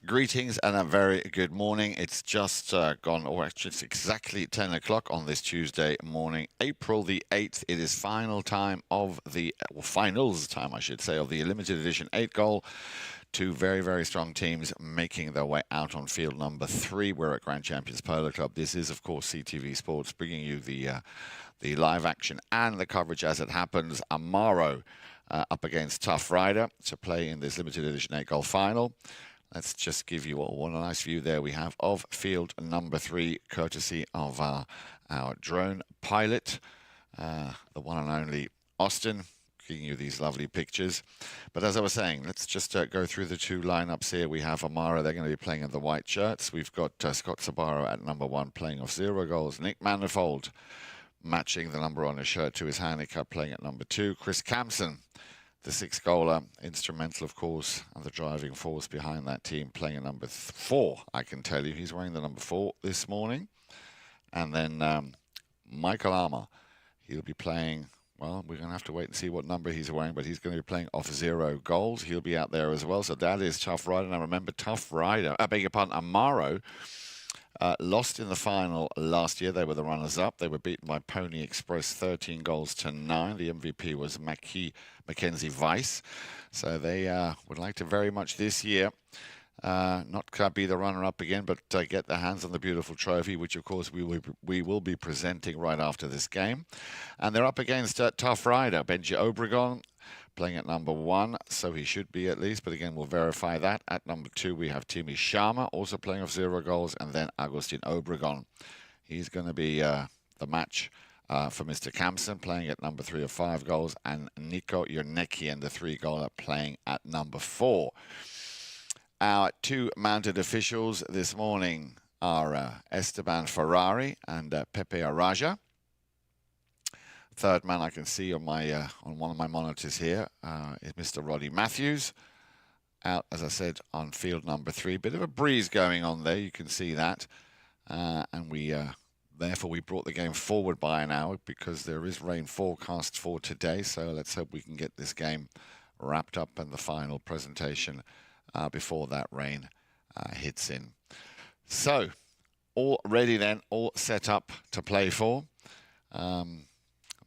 Greetings and a very good morning. It's just gone, or actually it's exactly 10 o'clock on this Tuesday morning, April the 8th. It is final time of the, well, finals time, I should say, of the limited edition 8-goal. Two very, very strong teams making their way out on field number 3. We're at Grand Champions Polo Club. This is, of course, CTV Sports, bringing you the live action and the coverage as it happens. Amaro up against TuffRider to play in this limited edition 8-goal final. Let's just give you all one nice view there we have of field number 3, courtesy of our drone pilot, the one and only Austin, giving you these lovely pictures. But as I was saying, let's just go through the two lineups here. We have Amaro, they're going to be playing in the white shirts. We've got Scott Sorbaro at number 1 playing off 0 goals. Nick Manifold matching the number on his shirt to his handicap, playing at number 2. Kris Kampsen, the 6-goaler, instrumental, of course, and the driving force behind that team, playing at number 4, I can tell you. He's wearing the number 4 this morning. And then Michael Armour, he'll be playing, well, we're going to have to wait and see what number he's wearing, but he's going to be playing off 0 goals. He'll be out there as well. So that is TuffRider. Now remember, TuffRider, I beg your pardon, Amaro, lost in the final last year. They were the runners-up. They were beaten by Pony Express 13 goals to 9. The MVP was Mackenzie Weiss. So they would like to very much this year Not be the runner-up again, but get their hands on the beautiful trophy, which of course we will be presenting right after this game. And they're up against TuffRider, Benji Obregon, playing at number 1, so he should be at least, but again, we'll verify that. At number 2, we have Timmy Sharma, also playing off 0 goals, and then Agustin Obregon. He's going to be the match for Mr. Kampsen, playing at number 3 of 5 goals, and Nico Eurnekian, the 3-goaler, playing at number 4. Our 2 mounted officials this morning are Esteban Ferrari and Pepe Araja. Third man I can see on my on one of my monitors here is Mr. Roddy Matthews. Out, as I said, on field number 3. Bit of a breeze going on there, you can see that. And therefore we brought the game forward by an hour because there is rain forecast for today. So let's hope we can get this game wrapped up and the final presentation before that rain hits in. So, all ready then, all set up to play for.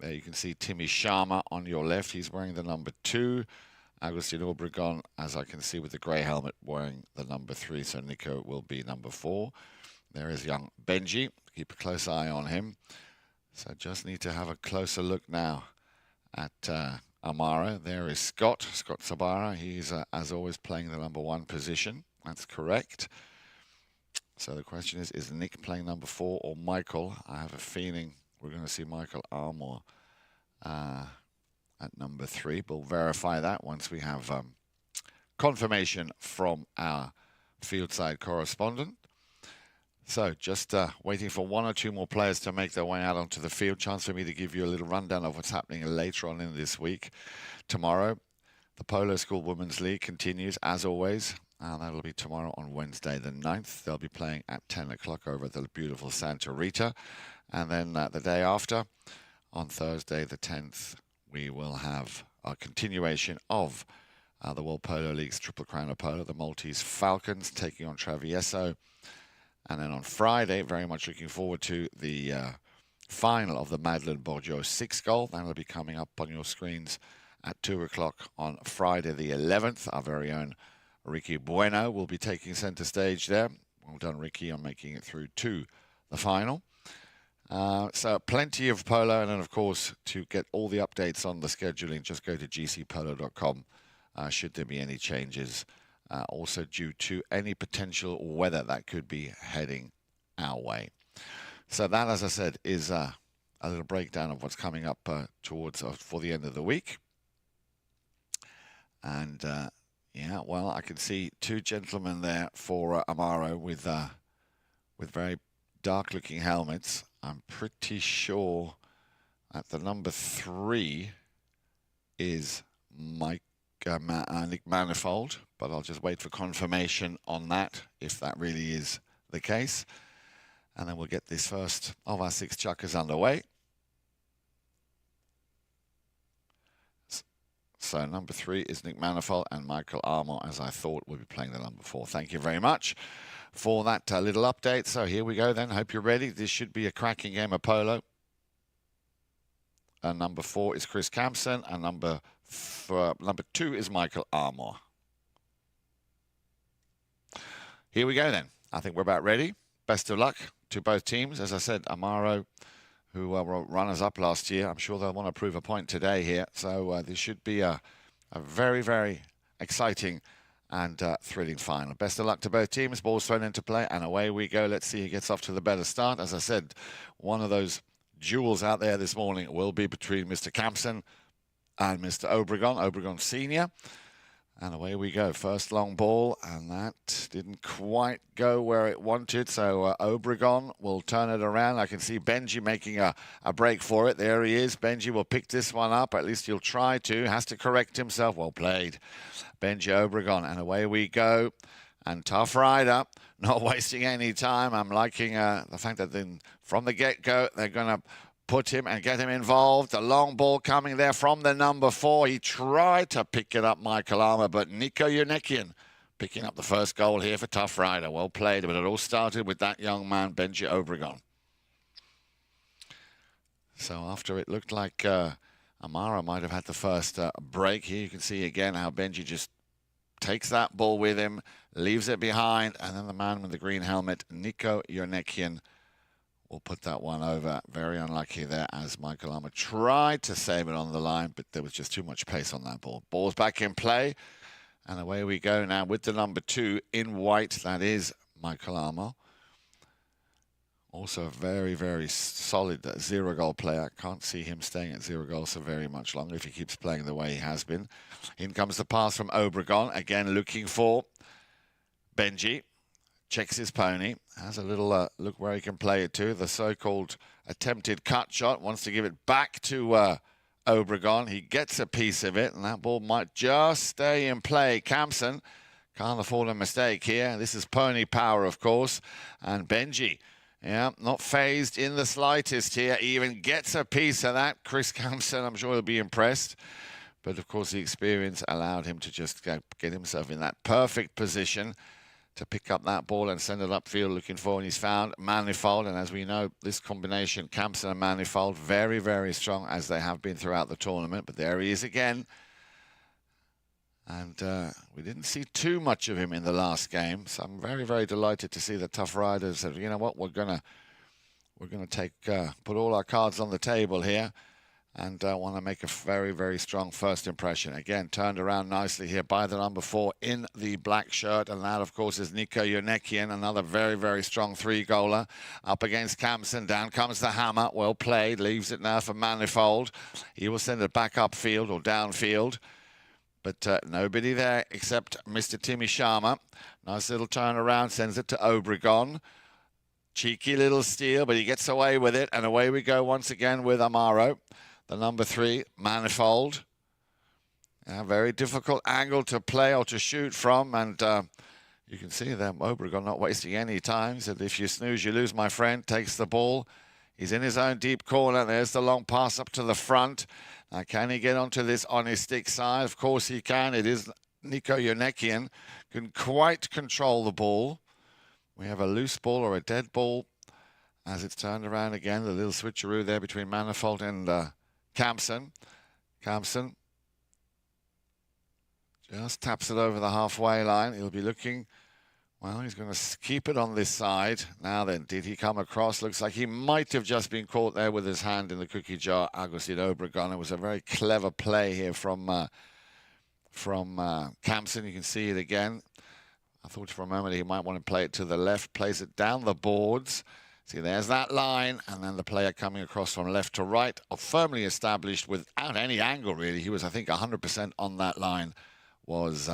There you can see Timmy Sharma on your left. He's wearing the number 2. Agustin Obregon, as I can see with the grey helmet, wearing the number 3. So Nico will be number 4. There is young Benji. Keep a close eye on him. So just need to have a closer look now at Amaro. There is Scott Sorbaro. He's, as always, playing the number 1 position. That's correct. So the question is Nick playing number 4 or Michael? I have a feeling we're going to see Michael Armour at number 3. We'll verify that once we have confirmation from our fieldside correspondent. So just waiting for 1 or 2 more players to make their way out onto the field. Chance for me to give you a little rundown of what's happening later on in this week. Tomorrow, the Polo School Women's League continues, as always. And that'll be tomorrow on Wednesday the 9th. They'll be playing at 10 o'clock over at the beautiful Santa Rita. And then the day after, on Thursday the 10th, we will have a continuation of the World Polo League's Triple Crown of Polo, the Maltese Falcons taking on Travieso. And then on Friday, very much looking forward to the final of the Madeleine Bourgeois 6-goal. That'll be coming up on your screens at 2 o'clock on Friday the 11th. Our very own Ricky Bueno will be taking centre stage there. Well done, Ricky, on making it through to the final. So plenty of polo, and then, of course, to get all the updates on the scheduling, just go to gcpolo.com should there be any changes. Also due to any potential weather that could be heading our way. So that, as I said, is a little breakdown of what's coming up towards for the end of the week. And yeah, well, I can see 2 gentlemen there for Amaro with very dark-looking helmets. I'm pretty sure that the number 3 is Nick Manifold, but I'll just wait for confirmation on that, if that really is the case. And then we'll get this first of our 6 chukkers underway. So number 3 is Nick Manifold, and Michael Armour, as I thought, will be playing the number 4. Thank you very much for that little update. So here we go then. Hope you're ready. This should be a cracking game of polo. And number 4 is Kris Kampsen, and number 2 is Michael Armour. Here we go then. I think we're about ready. Best of luck to both teams. As I said, Amaro, who were runners-up last year, I'm sure they'll want to prove a point today here. So this should be a very, very exciting and thrilling final. Best of luck to both teams. Ball's thrown into play, and away we go. Let's see who gets off to the better start. As I said, one of those duels out there this morning will be between Mr. Kampsen and Mr. Obregon, Obregon Senior. And away we go. First long ball, and that didn't quite go where it wanted. So Obregon will turn it around. I can see Benji making a break for it. There he is. Benji will pick this one up. At least he'll try to. Has to correct himself. Well played, Benji Obregon. And away we go. And TuffRider, not wasting any time. I'm liking the fact that then from the get-go, they're going to put him and get him involved. The long ball coming there from the number 4. He tried to pick it up, Michael Armour, but Nico Eurnekian picking up the first goal here for TuffRider. Well played, but it all started with that young man, Benji Obregon. So after it looked like Amaro might have had the first break, here you can see again how Benji just takes that ball with him, leaves it behind, and then the man with the green helmet, Nico Eurnekian, will put that one over. Very unlucky there as Michael Armour tried to save it on the line, but there was just too much pace on that ball. Ball's back in play, and away we go now with the number 2 in white. That is Michael Armour. Also a very, very solid 0-goal player. Can't see him staying at 0 goals for very much longer if he keeps playing the way he has been. In comes the pass from Obregon. Again, looking for Benji. Checks his pony. Has a little look where he can play it to. The so-called attempted cut shot. Wants to give it back to Obregon. He gets a piece of it, and that ball might just stay in play. Kampsen can't afford a mistake here. This is pony power, of course. And Benji, yeah, not phased in the slightest here. He even gets a piece of that. Kris Kampsen, I'm sure he'll be impressed. But, of course, the experience allowed him to just get himself in that perfect position to pick up that ball and send it upfield looking for. And he's found Manifold. And as we know, this combination, Kampsen and Manifold, very, very strong, as they have been throughout the tournament. But there he is again. And we didn't see too much of him in the last game, so I'm very, very delighted to see the TuffRider said, you know what, we're gonna take put all our cards on the table here, and want to make a very, very strong first impression. Again, turned around nicely here by the number 4 in the black shirt, and that, of course, is Nico Eurnekian, another very, very strong 3-goaler up against Kampsen. Down comes the hammer, well played, leaves it now for Manifold. He will send it back upfield or downfield. But nobody there except Mr. Timmy Sharma. Nice little turnaround, sends it to Obregon. Cheeky little steal, but he gets away with it. And away we go once again with Amaro, the number 3, Manifold. A very difficult angle to play or to shoot from. And you can see there, Obregon not wasting any time. Said, if you snooze, you lose, my friend. Takes the ball. He's in his own deep corner. There's the long pass up to the front. Now, can he get onto this on his stick side? Of course he can. It is Nico Eurnekian. Can quite control the ball. We have a loose ball or a dead ball as it's turned around again. The little switcheroo there between Manifold and Kampsen. Kampsen just taps it over the halfway line. He'll be looking. Well, he's going to keep it on this side. Now then, did he come across? Looks like he might have just been caught there with his hand in the cookie jar, Agustin Obregon. It was a very clever play here from Kampsen. You can see it again. I thought for a moment he might want to play it to the left, plays it down the boards. See, there's that line, and then the player coming across from left to right, firmly established without any angle, really. He was, I think, 100% on that line was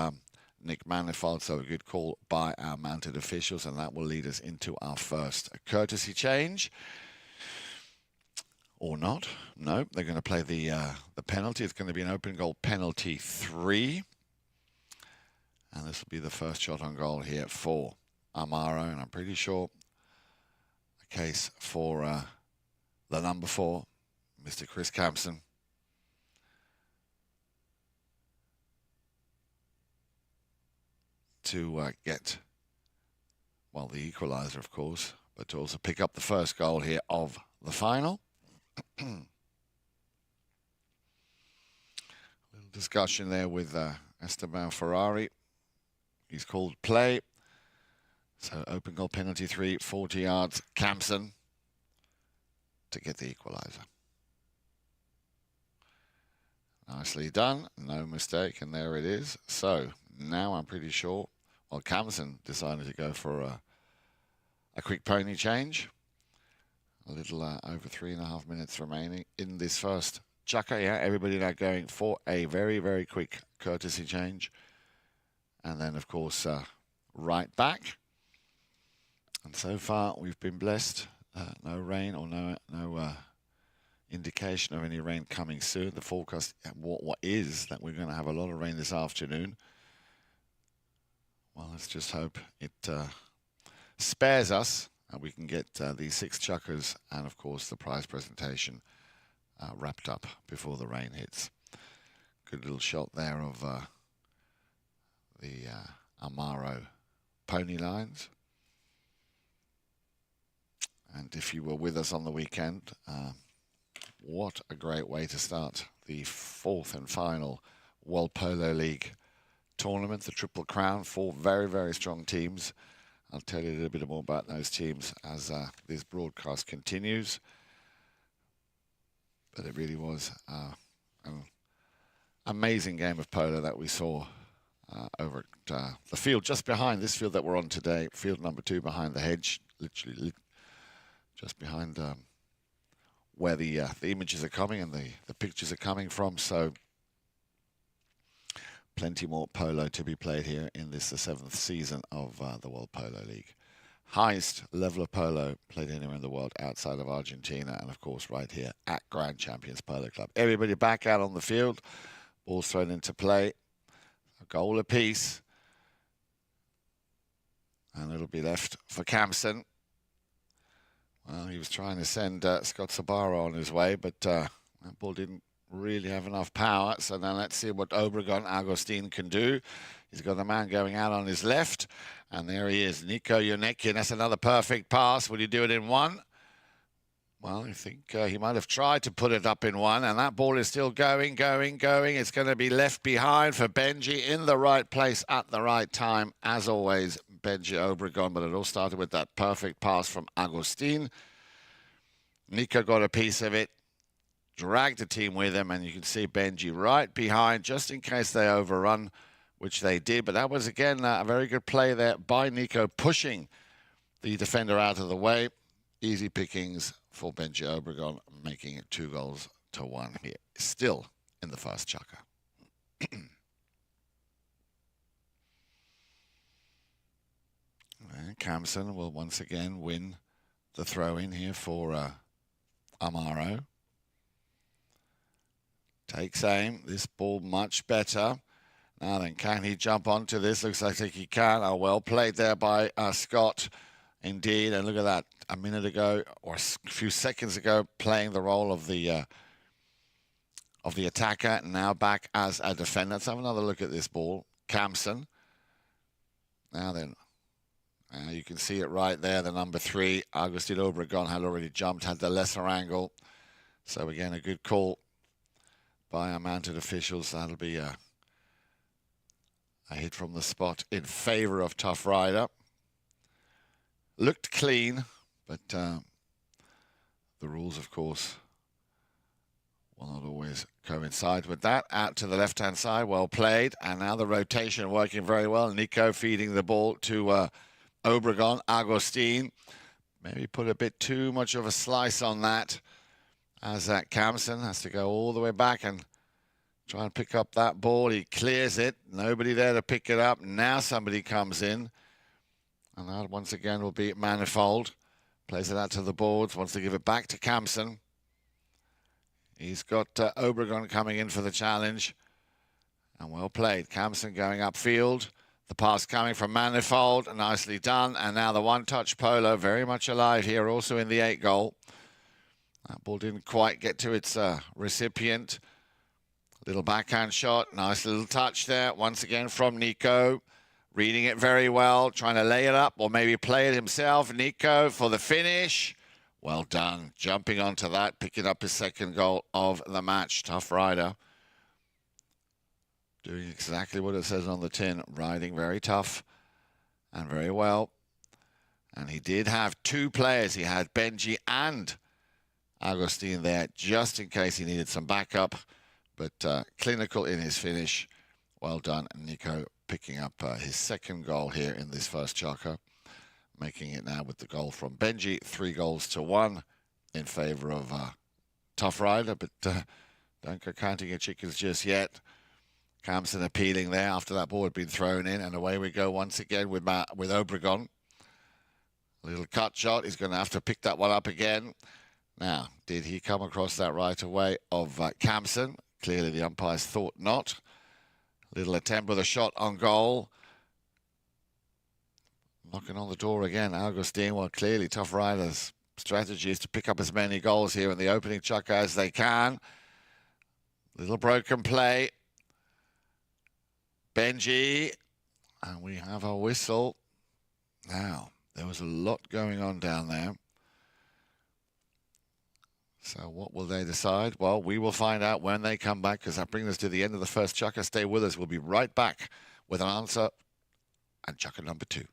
Nick Manifold, so a good call by our mounted officials, and that will lead us into our first courtesy change. Or not. No, they're going to play the penalty. It's going to be an open goal penalty 3. And this will be the first shot on goal here for Amaro, and I'm pretty sure a case for the number 4, Mr. Kris Kampsen. To get, well, the equaliser, of course, but to also pick up the first goal here of the final. Little discussion there with Esteban Ferrari. He's called play. So open goal penalty 3, 40 yards, Kampsen to get the equaliser. Nicely done, no mistake, and there it is. So now I'm pretty sure, well, Kampsen decided to go for a quick pony change. A little over 3.5 minutes remaining in this first chukker. Yeah, everybody now going for a very, very quick courtesy change. And then, of course, right back. And so far, we've been blessed. No rain or no indication of any rain coming soon. The forecast, what is that we're going to have a lot of rain this afternoon. Well, let's just hope it spares us and we can get these 6 chukkers and, of course, the prize presentation wrapped up before the rain hits. Good little shot there of the Amaro pony lines. And if you were with us on the weekend, what a great way to start the 4th and final World Polo League tournament, the Triple Crown. 4 very, very strong teams. I'll tell you a little bit more about those teams as this broadcast continues. But it really was an amazing game of polo that we saw over at the field just behind this field that we're on today. Field number 2 behind the hedge, literally just behind where the images are coming and the pictures are coming from. So plenty more polo to be played here in this, the 7th season of the World Polo League. Highest level of polo played anywhere in the world outside of Argentina, and of course right here at Grand Champions Polo Club. Everybody back out on the field. Balls thrown into play. A goal apiece. And it'll be left for Kampsen. Well, he was trying to send Scott Sorbaro on his way, but that ball didn't really have enough power. So now let's see what Obregon, Agustin can do. He's got a man going out on his left. And there he is, Nico Eurnekian. That's another perfect pass. Will he do it in one? Well, I think he might have tried to put it up in one. And that ball is still going. It's going to be left behind for Benji in the right place at the right time. As always, Benji Obregon. But it all started with that perfect pass from Agustin. Nico got a piece of it. Dragged the team with him. And you can see Benji right behind just in case they overrun, which they did. But that was, again, a very good play there by Nico, pushing the defender out of the way. Easy pickings for Benji Obregon, making it 2-1 here. Still in the first chukker. And Kampsen will once again win the throw-in here for Amaro. Takes aim. This ball much better. Now then, can he jump onto this? Looks like he can. Oh, well played there by Scott. Indeed, and look at that. A minute ago, or a few seconds ago, playing the role of the attacker. Now back as a defender. Let's have another look at this ball. Kampsen. Now then, you can see it right there. The number 3, Agustin Obregon, had already jumped, had the lesser angle. So again, a good call by our mounted officials. That'll be a hit from the spot in favor of TuffRider. Looked clean, but the rules, of course, will not always coincide with that. Out to the left-hand side, well played. And now the rotation working very well. Nico feeding the ball to Obregon. Agustin maybe put a bit too much of a slice on that, as that Kampsen has to go all the way back and try and pick up that ball. He clears it. Nobody there to pick it up. Now somebody comes in. And that once again will be Manifold. Plays it out to the boards. Wants to give it back to Kampsen. He's got Obregon coming in for the challenge. And well played. Kampsen going upfield. The pass coming from Manifold. Nicely done. And now the one-touch polo very much alive here, also in the 8 goal. That ball didn't quite get to its recipient. Little backhand shot. Nice little touch there. Once again from Nico. Reading it very well. Trying to lay it up or maybe play it himself. Nico for the finish. Well done. Jumping onto that. Picking up his 2nd goal of the match. TuffRider. Doing exactly what it says on the tin. Riding very tough and very well. And he did have 2 players. He had Benji and Agustin there just in case he needed some backup. But clinical in his finish. Well done, Nico, picking up his 2nd goal here in this first chukker, making it now with the goal from Benji, 3-1 in favor of TuffRider. But don't go counting your chickens just yet. Kampsen appealing there after that ball had been thrown in, and away we go once again with Obregon. A little cut shot. He's going to have to pick that one up again. Now, did he come across that right away of Kampsen? Clearly the umpires thought not. Little attempt with a shot on goal. Knocking on the door again, Agustin. Well, clearly TuffRider's strategy is to pick up as many goals here in the opening chukker as they can. Little broken play. Benji. And we have a whistle. Now, there was a lot going on down there. So what will they decide? Well, we will find out when they come back, because that brings us to the end of the first chukker. Stay with us. We'll be right back with an answer and chucker number 2.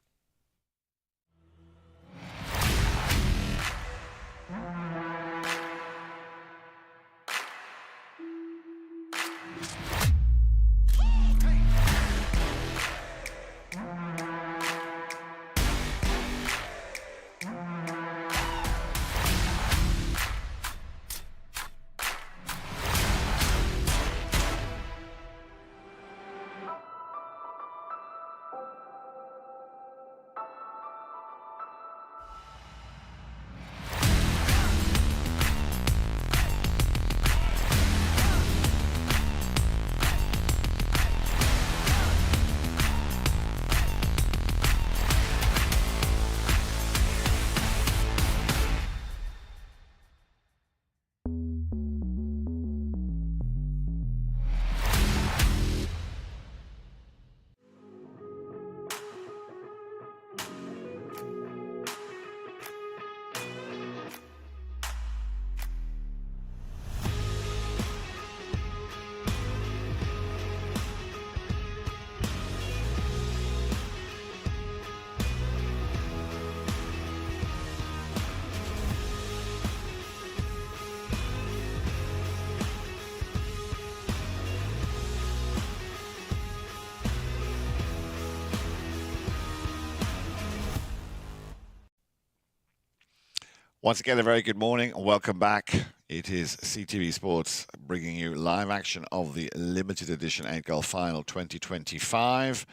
Once again, a very good morning and welcome back. It is CTV Sports bringing you live action of the limited edition 8-Golf Final 2025.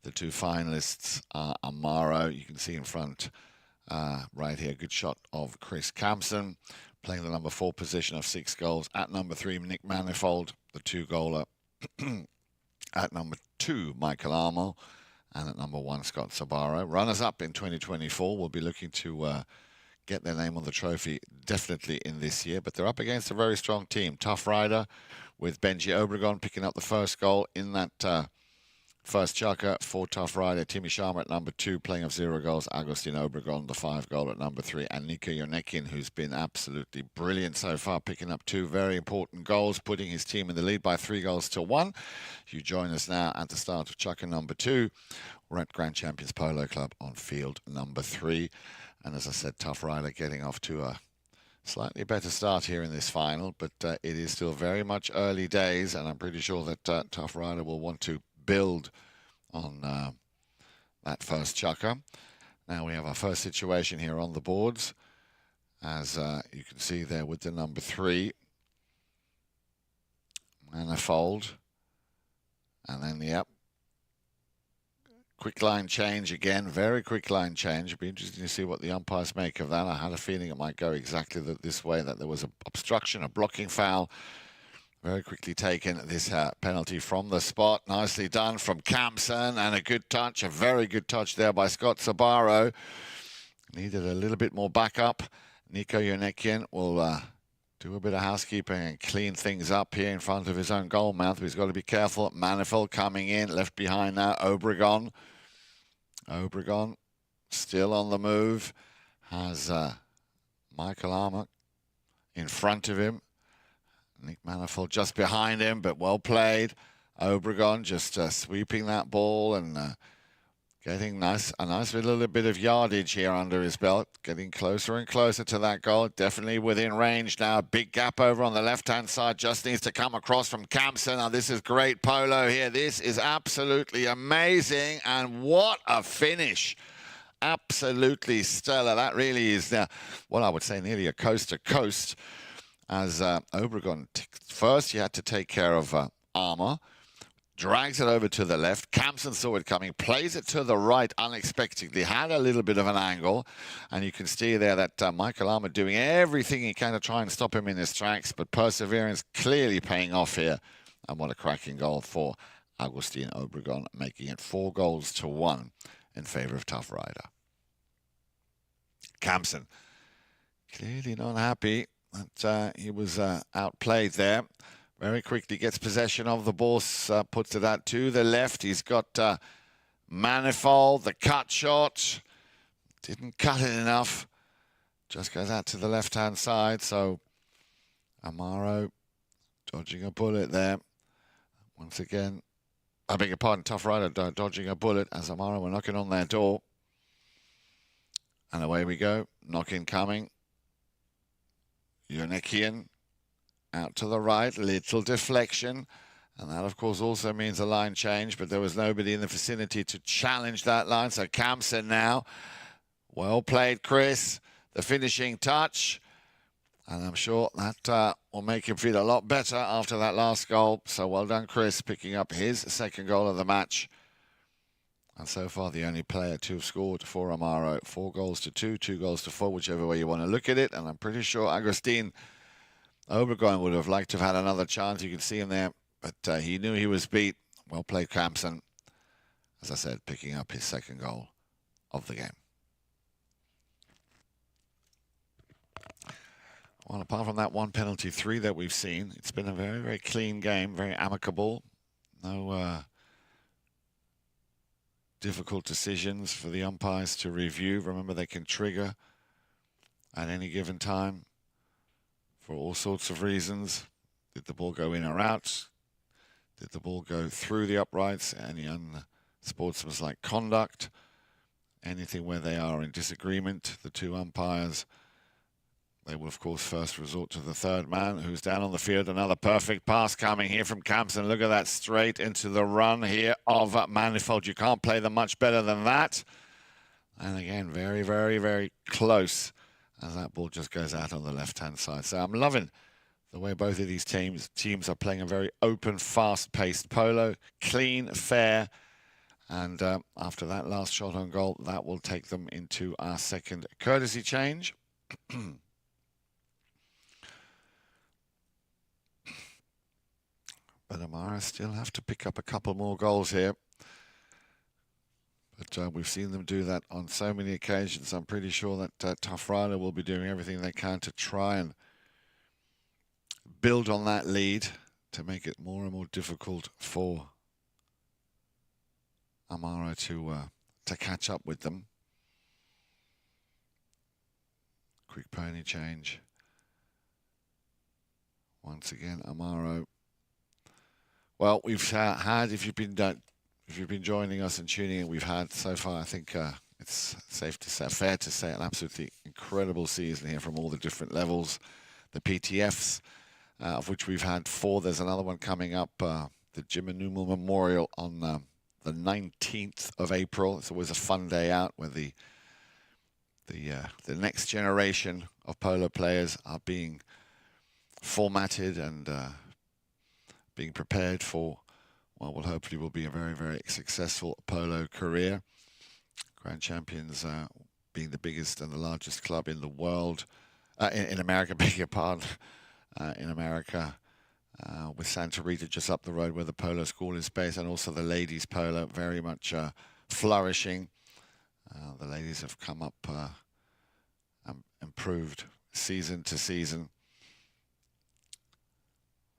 The 2 finalists are Amaro. You can see in front right here, good shot of Kris Kampsen, playing the number 4 position of 6 goals. At number 3, Nick Manifold, the 2-goaler. At number 2, Michael Armour. And at number 1, Scott Sorbaro. Runners-up in 2024 will be looking to get their name on the trophy definitely in this year, but they're up against a very strong team. TuffRider with Benji Obregon picking up the first goal in that first chucker for TuffRider. Timmy Sharma at number 2 playing of 0 goals. Agustin Obregon, the 5 goal at number 3. And Nico Eurnekian, who's been absolutely brilliant so far, picking up 2 very important goals, putting his team in the lead by 3 goals to 1. You join us now at the start of chucker number 2. We're at Grand Champions Polo Club on field number 3. And as I said, TuffRider getting off to a slightly better start here in this final, but it is still very much early days, and I'm pretty sure that TuffRider will want to build on that first chucker. Now we have our first situation here on the boards, as you can see there with the number 3, Manifold, and then, yep, quick line change again, very quick line change. It'll be interesting to see what the umpires make of that. I had a feeling it might go exactly this way, that there was an obstruction, a blocking foul. Very quickly taken, this penalty from the spot. Nicely done from Kampsen, and a good touch, a very good touch there by Scott Sorbaro. Needed a little bit more backup. Nico Eurnekian will do a bit of housekeeping and clean things up here in front of his own goal mouth. But he's got to be careful. Manifold coming in, left behind now, Obregon. Obregon still on the move. Has Michael Armour in front of him. Nick Manifold just behind him, but well played. Obregon just sweeping that ball and getting a nice little bit of yardage here under his belt. Getting closer and closer to that goal. Definitely within range now. Big gap over on the left-hand side. Just needs to come across from Kampsen. Now, this is great polo here. This is absolutely amazing. And what a finish. Absolutely stellar. That really is, well, I would say nearly a coast-to-coast. As Obregon, first he had to take care of Armour. Drags it over to the left. Kampsen saw it coming, plays it to the right unexpectedly, had a little bit of an angle, and you can see there that Michael Armour doing everything he can to try and stop him in his tracks, but perseverance clearly paying off here. And what a cracking goal for Agustin Obregon, making it 4 goals to 1 in favour of TuffRider. Kampsen clearly not happy that he was outplayed there. Very quickly gets possession of the ball, puts it out to the left. He's got Manifold, the cut shot. Didn't cut it enough. Just goes out to the left-hand side. So Amaro dodging a bullet there. Once again, I beg your pardon, TuffRider dodging a bullet as Amaro were knocking on their door. And away we go. Knock-in coming. Eurnekian out to the right. Little deflection. And that, of course, also means a line change. But there was nobody in the vicinity to challenge that line. So Kampsen now. Well played, Kris. The finishing touch. And I'm sure that will make him feel a lot better after that last goal. So well done, Kris, picking up his second goal of the match. And so far, the only player to have scored for Amaro. 4 goals to 2, 2 goals to 4, whichever way you want to look at it. And I'm pretty sure Agustin Obregon would have liked to have had another chance. You can see him there. But he knew he was beat. Well played, Kampsen. As I said, picking up his second goal of the game. Well, apart from that one penalty, 3 that we've seen, it's been a very, very clean game, very amicable. No difficult decisions for the umpires to review. Remember, they can trigger at any given time for all sorts of reasons. Did the ball go in or out? Did the ball go through the uprights? Any unsportsmanlike conduct? Anything where they are in disagreement, the 2 umpires, they will, of course, first resort to the third man who's down on the field. Another perfect pass coming here from Kampsen. Look at that, straight into the run here of Manifold. You can't play them much better than that. And again, very, very, very close as that ball just goes out on the left-hand side. So I'm loving the way both of these teams are playing a very open, fast-paced polo. Clean, fair. And after that last shot on goal, that will take them into our second courtesy change. But Amaro still have to pick up a couple more goals here. But we've seen them do that on so many occasions. I'm pretty sure that TuffRider will be doing everything they can to try and build on that lead to make it more and more difficult for Amaro to catch up with them. Quick pony change. Once again, Amaro. Well, we've had, if you've been joining us and tuning in, we've had so far, I think it's safe to say, fair to say, an absolutely incredible season here from all the different levels. The PTFs, of which we've had 4. There's another one coming up, the Jim and Newman Memorial on the 19th of April. It's always a fun day out where the next generation of polo players are being formatted and being prepared for what will hopefully will be a very, very successful polo career. Grand Champions being the biggest and the largest club in the world, in America, beg your pardon, in America, with Santa Rita just up the road where the polo school is based, and also the ladies polo very much flourishing. The ladies have come up improved season to season.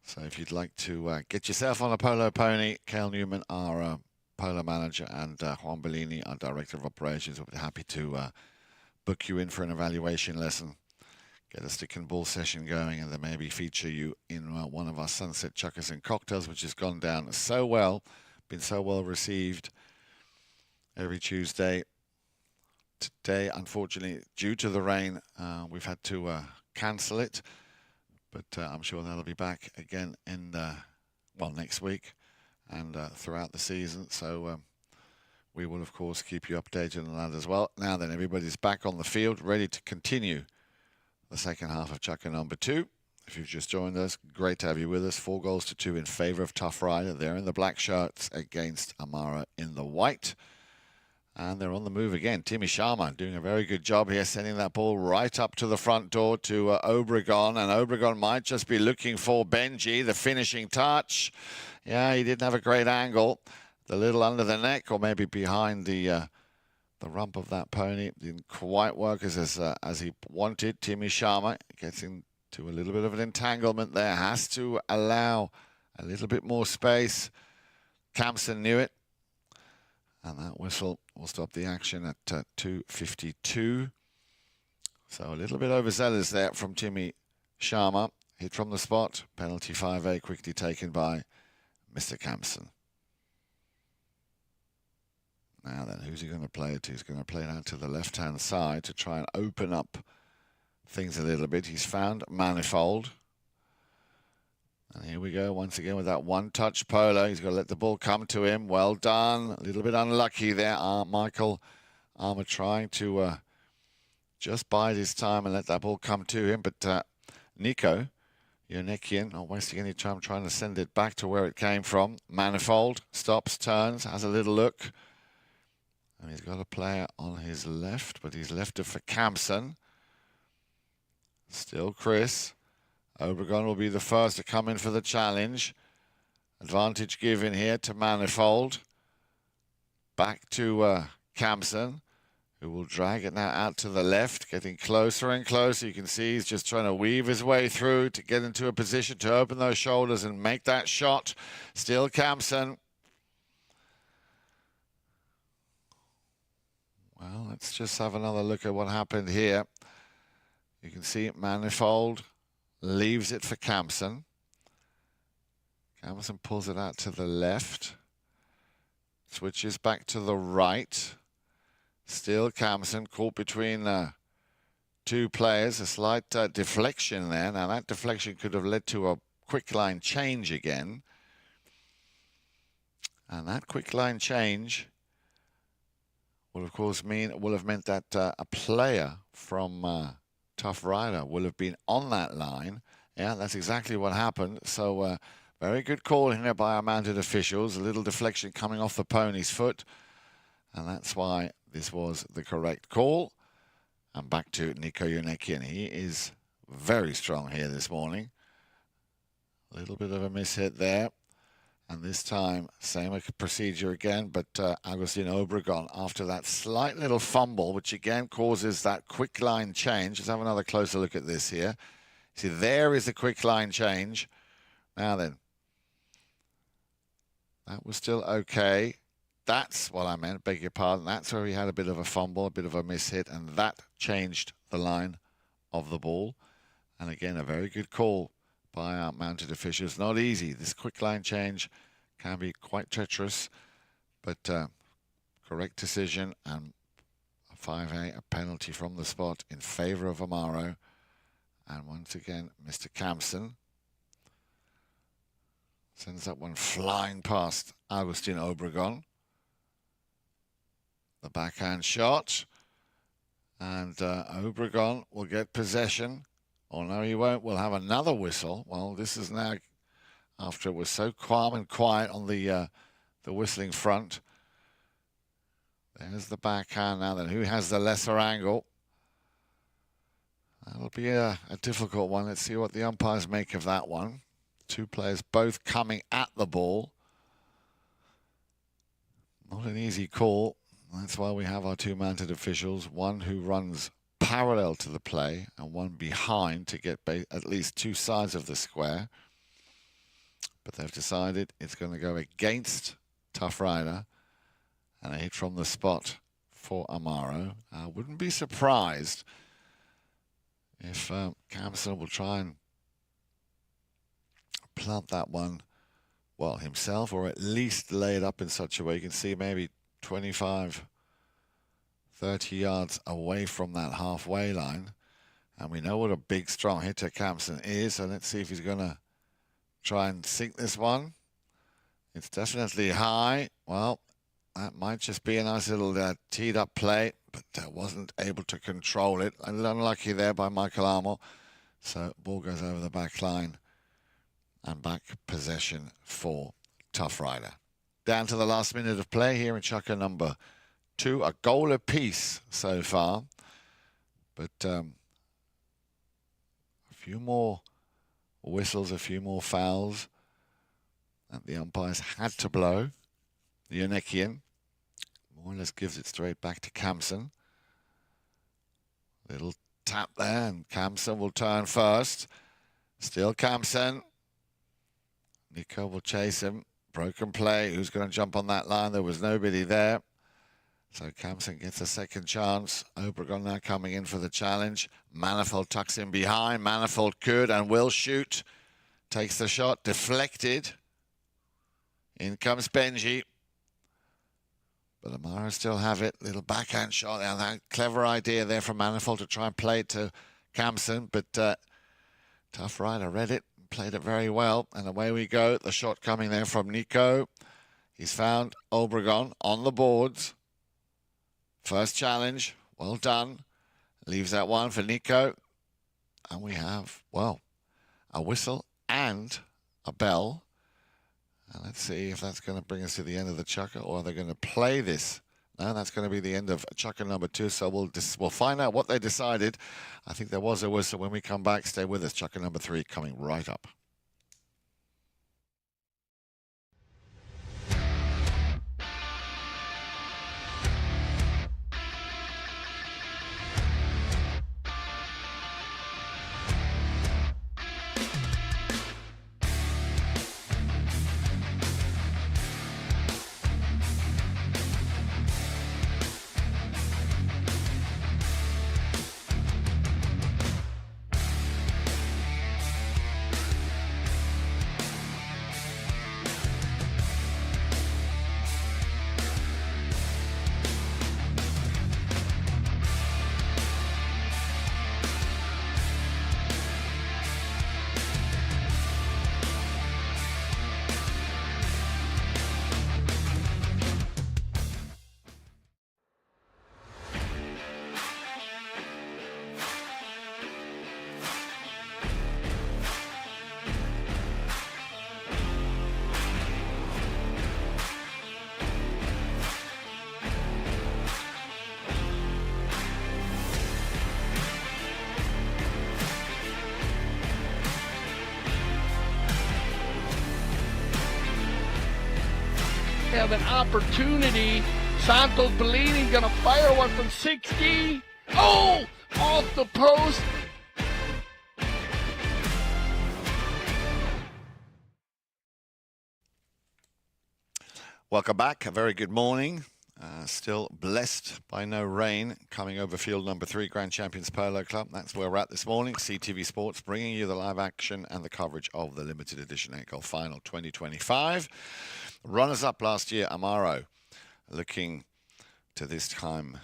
So if you'd like to get yourself on a polo pony, Cale Newman, our polo manager, and Juan Bellini, our director of operations, will be happy to book you in for an evaluation lesson, get a stick and ball session going, and then maybe feature you in one of our Sunset Chuckers and Cocktails, which has gone down so well, been so well received every Tuesday. Today, unfortunately, due to the rain, we've had to cancel it. But I'm sure that'll be back again in, well, next week and throughout the season. So we will, of course, keep you updated on that as well. Now then, everybody's back on the field, ready to continue the second half of Chukker number 2. If you've just joined us, great to have you with us. 4 goals to 2 in favor of TuffRider. They're in the black shirts against Amaro in the white. And they're on the move again. Timmy Sharma doing a very good job here, sending that ball right up to the front door to Obregon. And Obregon might just be looking for Benji, the finishing touch. Yeah, he didn't have a great angle. The little under the neck, or maybe behind the rump of that pony. Didn't quite work as he wanted. Timmy Sharma gets into a little bit of an entanglement there. Has to allow a little bit more space. Kampsen knew it. And that whistle will stop the action at 2:52. So a little bit overzealous there from Timmy Sharma. Hit from the spot. Penalty 5A quickly taken by Mr. Kampsen. Now then, who's he going to play it to? He's going to play it out to the left-hand side to try and open up things a little bit. He's found Manifold. And here we go once again with that one-touch polo. He's got to let the ball come to him. Well done. A little bit unlucky there. Michael Armour trying to just bide his time and let that ball come to him. But Nico Eurnekian not wasting any time trying to send it back to where it came from. Manifold stops, turns, has a little look. And he's got a player on his left, but he's left it for Kampsen. Still Kris. Obregon will be the first to come in for the challenge. Advantage given here to Manifold. Back to Kampsen, who will drag it now out to the left, getting closer and closer. You can see he's just trying to weave his way through to get into a position to open those shoulders and make that shot. Still Kampsen. Well, let's just have another look at what happened here. You can see Manifold leaves it for Kampsen. Kampsen pulls it out to the left. Switches back to the right. Still Kampsen caught between two players. A slight deflection there. Now that deflection could have led to a quick line change again. And that quick line change will of course have meant that a player from TuffRider will have been on that line. Yeah, that's exactly what happened. So very good call here by our mounted officials. A little deflection coming off the pony's foot. And that's why this was the correct call. And back to Nico Eurnekian. He is very strong here this morning. A little bit of a mishit there. And this time, same procedure again, but Agustin Obregon, after that slight little fumble, which again causes that quick line change. Let's have another closer look at this here. See, there is the quick line change. Now then, that was still okay. That's what I meant, beg your pardon. That's where he had a bit of a fumble, a bit of a mishit, and that changed the line of the ball. And again, a very good call by our mounted officials. Not easy. This quick line change can be quite treacherous, but correct decision, and a 5A, a penalty from the spot in favor of Amaro. And once again, Mr. Kampsen sends that one flying past Agustin Obregon. The backhand shot, and Obregon will get possession. Oh, no, he won't. We'll have another whistle. Well, this is now after it was so calm and quiet on the whistling front. There's the backhand now then. Who has the lesser angle? That'll be a difficult one. Let's see what the umpires make of that one. Two players both coming at the ball. Not an easy call. That's why we have our two mounted officials. One who runs parallel to the play and one behind to get at least two sides of the square. But they've decided it's going to go against TuffRider, and a hit from the spot for Amaro. I wouldn't be surprised if Kampsen will try and plant that one, well, himself, or at least lay it up in such a way you can see maybe 25, 30 yards away from that halfway line. And we know what a big, strong hitter Kampsen is. So let's see if he's going to try and sink this one. It's definitely high. Well, that might just be a nice little teed up play, but wasn't able to control it. A little unlucky there by Michael Armour. So ball goes over the back line and back possession for TuffRider. Down to the last minute of play here in Chukka number 2. A goal apiece so far, but a few more whistles, a few more fouls that the umpires had to blow. Eurnekian more or less gives it straight back to Kampsen. Little tap there, and Kampsen will turn first. Still Kampsen. Nico will chase him. Broken play. Who's going to jump on that line? There was nobody there. So Kampsen gets a second chance. Obregon now coming in for the challenge. Manifold tucks in behind. Manifold could and will shoot. Takes the shot. Deflected. In comes Benji. But Amaro still have it. Little backhand shot. And that clever idea there from Manifold to try and play it to Kampsen. But TuffRider read it, played it very well. And away we go. The shot coming there from Nico. He's found Obregon on the boards. First challenge. Well done. Leaves that one for Nico. And we have, well, a whistle and a bell. And let's see if that's going to bring us to the end of the chukker, or they're going to play this. No, that's going to be the end of chukker number 2. So we'll find out what they decided. I think there was a whistle. When we come back, stay with us. Chukker number 3 coming right up. Have an opportunity. Santos Bellini gonna fire one from 60. Oh, off the post. Welcome back. A very good morning. Still blessed by no rain coming over field number 3, Grand Champions Polo Club. That's where we're at this morning. CTV Sports bringing you the live action and the coverage of the limited edition 8 Golf Final 2025. Runners-up last year, Amaro, looking to this time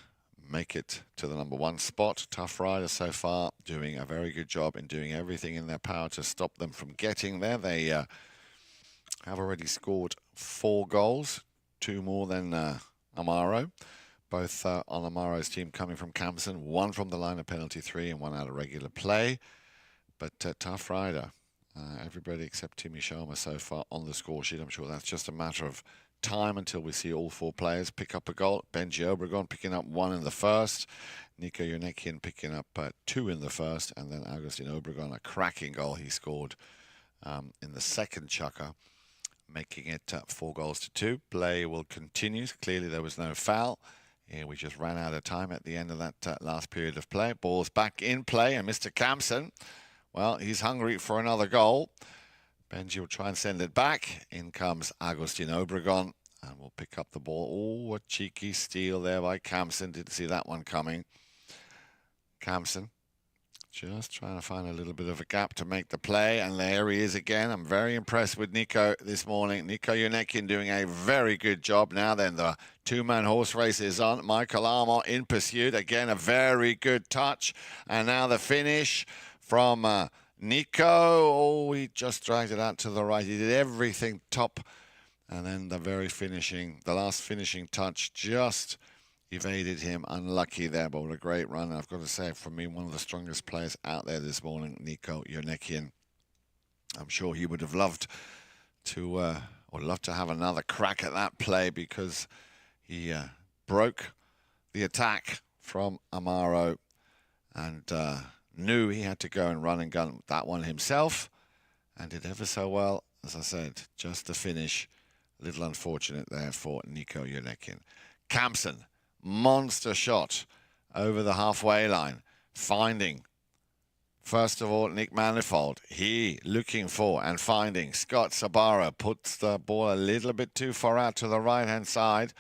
make it to the number 1 spot. TuffRider so far doing a very good job in doing everything in their power to stop them from getting there. They have already scored 4 goals, 2 more than Amaro. Both on Amaro's team coming from Kampsen, 1 from the line of penalty 3 and 1 out of regular play. But TuffRider, everybody except Timmy Sharma so far on the score sheet. I'm sure that's just a matter of time until we see all 4 players pick up a goal. Obregon picking up 1 in the first. Nico Eurnekian picking up 2 in the first. And then Agustin Obregon, a cracking goal he scored in the second chukker, making it 4 goals to 2. Play will continue. Clearly there was no foul. Yeah, we just ran out of time at the end of that last period of play. Ball's back in play, and Mr. Kampsen, well, he's hungry for another goal. Benji will try and send it back. In comes Agustin Obregon, and we'll pick up the ball. Oh, a cheeky steal there by Kampsen. Didn't see that one coming. Kampsen just trying to find a little bit of a gap to make the play, and there he is again. I'm very impressed with Nico this morning. Nico Eurnekian doing a very good job. Now then, the 2-man horse race is on. Michael Armour in pursuit. Again, a very good touch. And now the finish from Nico. Oh, he just dragged it out to the right. He did everything top. And then the last finishing touch just evaded him. Unlucky there, but what a great run. I've got to say, for me, one of the strongest players out there this morning, Nico Eurnekian. I'm sure he would have loved to, have another crack at that play, because he broke the attack from Amaro and knew he had to go and run and gun that one himself, and did ever so well. As I said, just the finish, a little unfortunate there for Nico Eurnekian. Kampsen, monster shot over the halfway line, finding, first of all, Nick Manifold. He looking for and finding Scott Sorbaro. Puts the ball a little bit too far out to the right-hand side.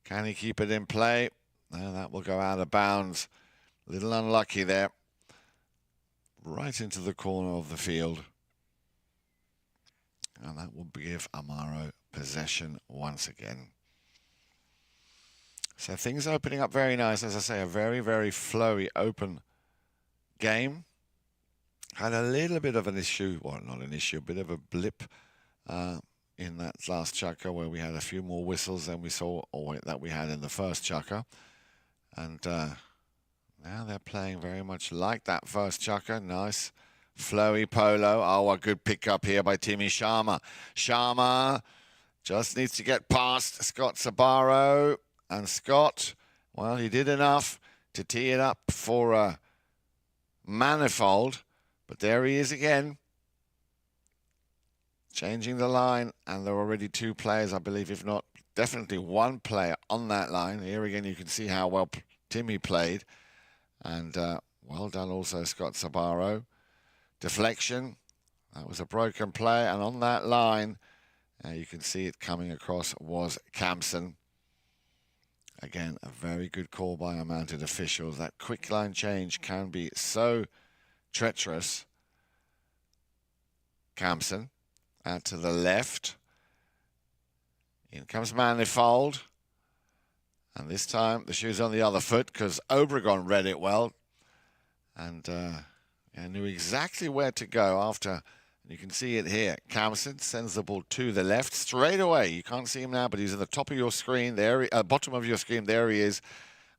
Can he keep it in play? No, that will go out of bounds. A little unlucky there. Right into the corner of the field. And that will give Amaro possession once again. So things opening up very nice. As I say, a very, very flowy, open game. Had a little bit of an issue, well, not an issue, a bit of a blip in that last chukka where we had a few more whistles than we saw, or that we had in the first chukka. And now they're playing very much like that first chukka. Nice, flowy polo. Oh, a good pickup here by Timmy Sharma. Sharma just needs to get past Scott Sorbaro. And Scott, well, he did enough to tee it up for Manifold. But there he is again, changing the line, and there are already two players, I believe, if not definitely one player on that line. Here again, you can see how well Timmy played, and well done also Scott Sorbaro. Deflection, that was a broken play, and on that line, you can see it coming across was Kampsen. Again, a very good call by our mounted officials. That quick line change can be so treacherous. Kampsen out to the left. In comes Manifold. And this time the shoe's on the other foot because Obregon read it well. And knew exactly where to go after. You can see it here. Kampsen sends the ball to the left straight away. You can't see him now, but he's at the top of your screen. There, bottom of your screen. There he is.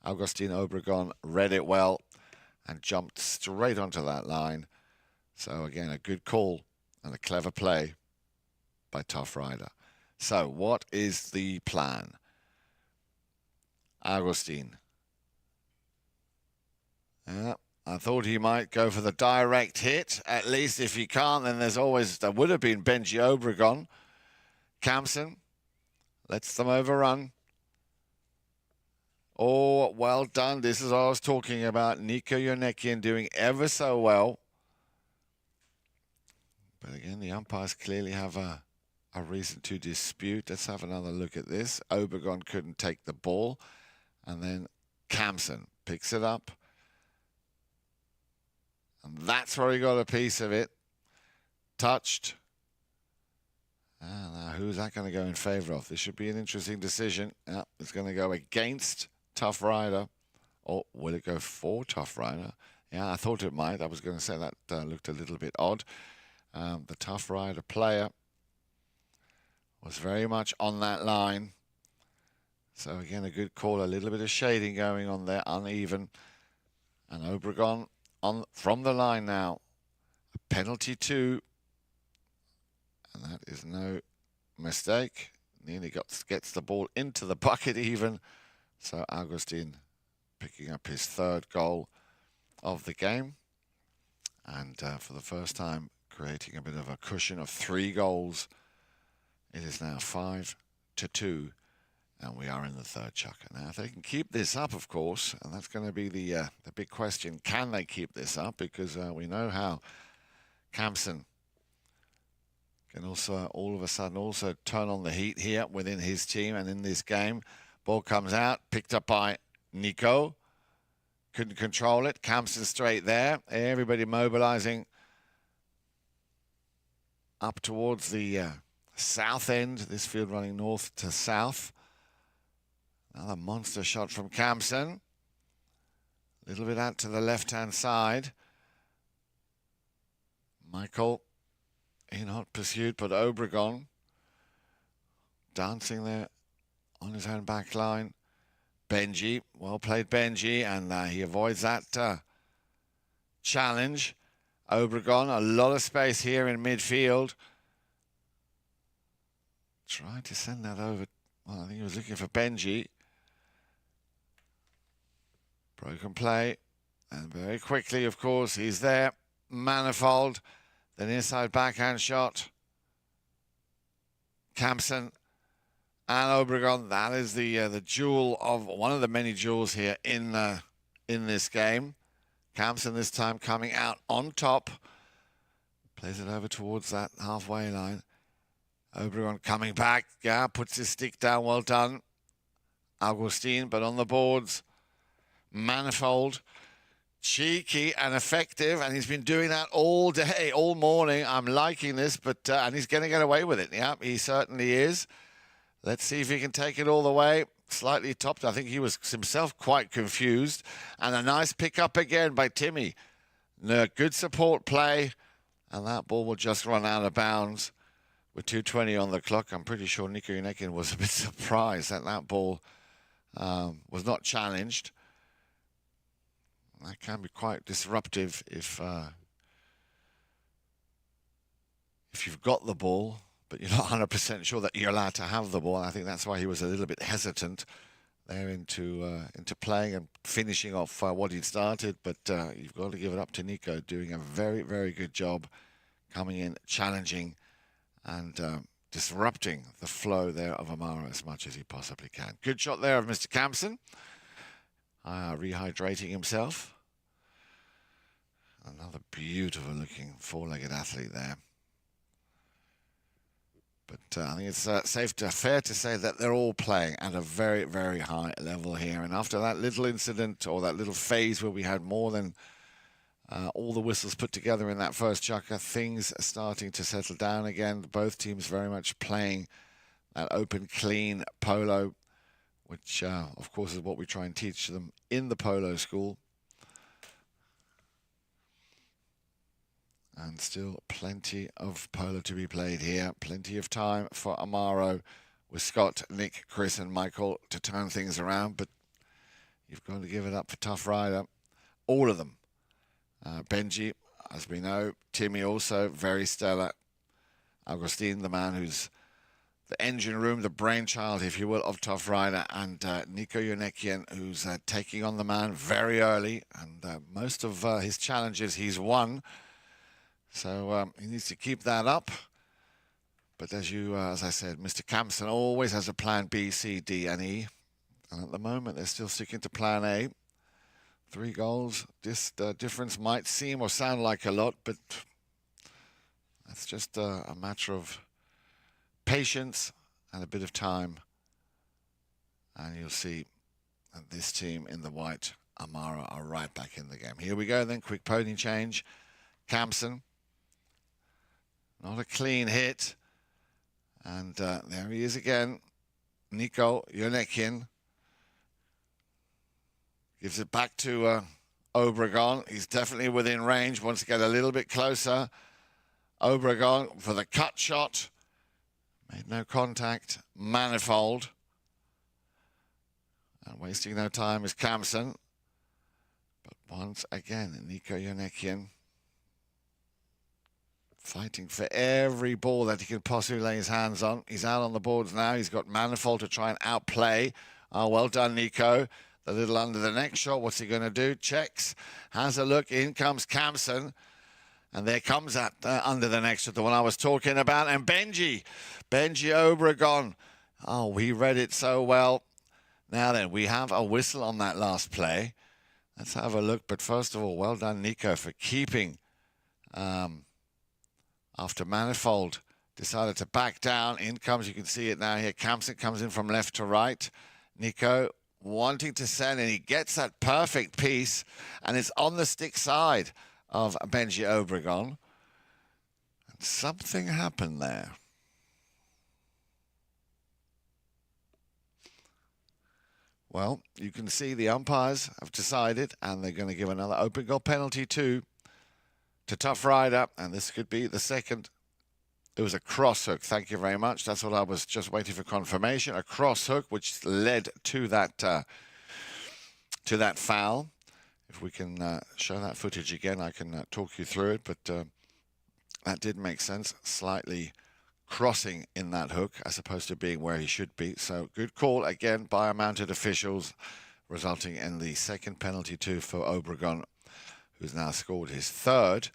Agustin Obregon read it well and jumped straight onto that line. So again, a good call and a clever play by TuffRider. So what is the plan? Agustin. Yeah, I thought he might go for the direct hit. At least if he can't, then there would have been Benji Obregon. Kampsen lets them overrun. Oh, well done. This is what I was talking about. Nico Eurnekian doing ever so well. But again, the umpires clearly have a reason to dispute. Let's have another look at this. Obregon couldn't take the ball. And then Kampsen picks it up. And that's where he got a piece of it. Touched. Now, who's that going to go in favor of? This should be an interesting decision. Yeah, it's going to go against TuffRider. Or will it go for TuffRider? Yeah, I thought it might. I was going to say that looked a little bit odd. The TuffRider player was very much on that line. So again, a good call. A little bit of shading going on there, uneven. And Obregon from the line now. A penalty 2. And that is no mistake. Nearly gets the ball into the bucket even. So Agustin picking up his 3rd goal of the game. And for the first time, creating a bit of a cushion of 3 goals. It is now 5-2. And we are in the 3rd chukka. Now, if they can keep this up, of course, and that's going to be the big question, can they keep this up? Because we know how Kampsen can also, all of a sudden, also turn on the heat here within his team and in this game. Ball comes out, picked up by Nico. Couldn't control it. Kampsen straight there. Everybody mobilizing up towards the south end. This field running north to south. Another monster shot from Kampsen. A little bit out to the left-hand side. Michael in hot pursuit, but Obregon dancing there on his own back line. Benji, well played Benji, and he avoids that challenge. Obregon, a lot of space here in midfield. Trying to send that over. Well, I think he was looking for Benji. Broken play. And very quickly, of course, he's there. Manifold. Then inside backhand shot. Kampsen and Obregon. That is the jewel of one of the many jewels here in this game. Kampsen this time coming out on top. Plays it over towards that halfway line. Obregon coming back. Yeah, puts his stick down. Well done. Agustin, but on the boards. Manifold. Cheeky and effective, and he's been doing that all day, all morning. I'm liking this, but and he's going to get away with it. Yeah, he certainly is. Let's see if he can take it all the way. slightly topped. I think he was himself quite confused. And a nice pick-up again by Timmy. No, good support play. And that ball will just run out of bounds with 2:20 on the clock. I'm pretty sure Nico Eurnekian was a bit surprised that that ball was not challenged. That can be quite disruptive if you've got the ball, but you're not 100% sure that you're allowed to have the ball. I think that's why he was a little bit hesitant there into playing and finishing off what he'd started. But you've got to give it up to Nico, doing a very, very good job coming in, challenging, and disrupting the flow there of Amaro as much as he possibly can. Good shot there of Mr. Kampsen, rehydrating himself. Another beautiful looking four-legged athlete there. But I think it's fair to say that they're all playing at a very, very high level here. And after that little incident, or that little phase where we had more than all the whistles put together in that first chukker, things are starting to settle down again. Both teams very much playing that open, clean polo, which, of course, is what we try and teach them in the polo school. And still plenty of polo to be played here. Plenty of time for Amaro with Scott, Nick, Kris and Michael to turn things around. But you've got to give it up for TuffRider. All of them. Benji, as we know. Timmy also, very stellar. Agustin, the man who's the engine room, the brainchild, if you will, of TuffRider. And Nico Eurnekian, who's taking on the man very early. And most of his challenges he's won. So he needs to keep that up. But as I said, Mr. Kampsen always has a plan B, C, D, and E. And at the moment, they're still sticking to plan A. 3 goals. This difference might seem or sound like a lot, but that's just a matter of patience and a bit of time. And you'll see that this team in the white, Amaro, are right back in the game. Here we go then, quick pony change. Kampsen. Not a clean hit. And there he is again. Nico Eurnekian gives it back to Obregon. He's definitely within range. Wants to get a little bit closer. Obregon for the cut shot. Made no contact. Manifold. And wasting no time is Kampsen. But once again, Nico Eurnekian fighting for every ball that he can possibly lay his hands on. He's out on the boards now. He's got Manifold to try and outplay. Oh, well done, Nico. The little under the neck shot. What's he going to do? Checks. Has a look. In comes Kampsen. And there comes that under the neck shot, the one I was talking about. And Benji Obregon. Oh, we read it so well. Now then, we have a whistle on that last play. Let's have a look. But first of all, well done, Nico, for keeping... after Manifold decided to back down. In comes, you can see it now here, Kampsen comes in from left to right. Nico wanting to send, and he gets that perfect piece, and it's on the stick side of Benji Obregon. And something happened there. Well, you can see the umpires have decided, and they're going to give another open goal penalty to TuffRider, and this could be the second. It was a cross hook. Thank you very much. That's what I was just waiting for confirmation. A cross hook, which led to that foul. If we can show that footage again, I can talk you through it. But that did make sense. Slightly crossing in that hook, as opposed to being where he should be. So good call again by our mounted officials, resulting in the second penalty too for Obregon, who's now scored his third.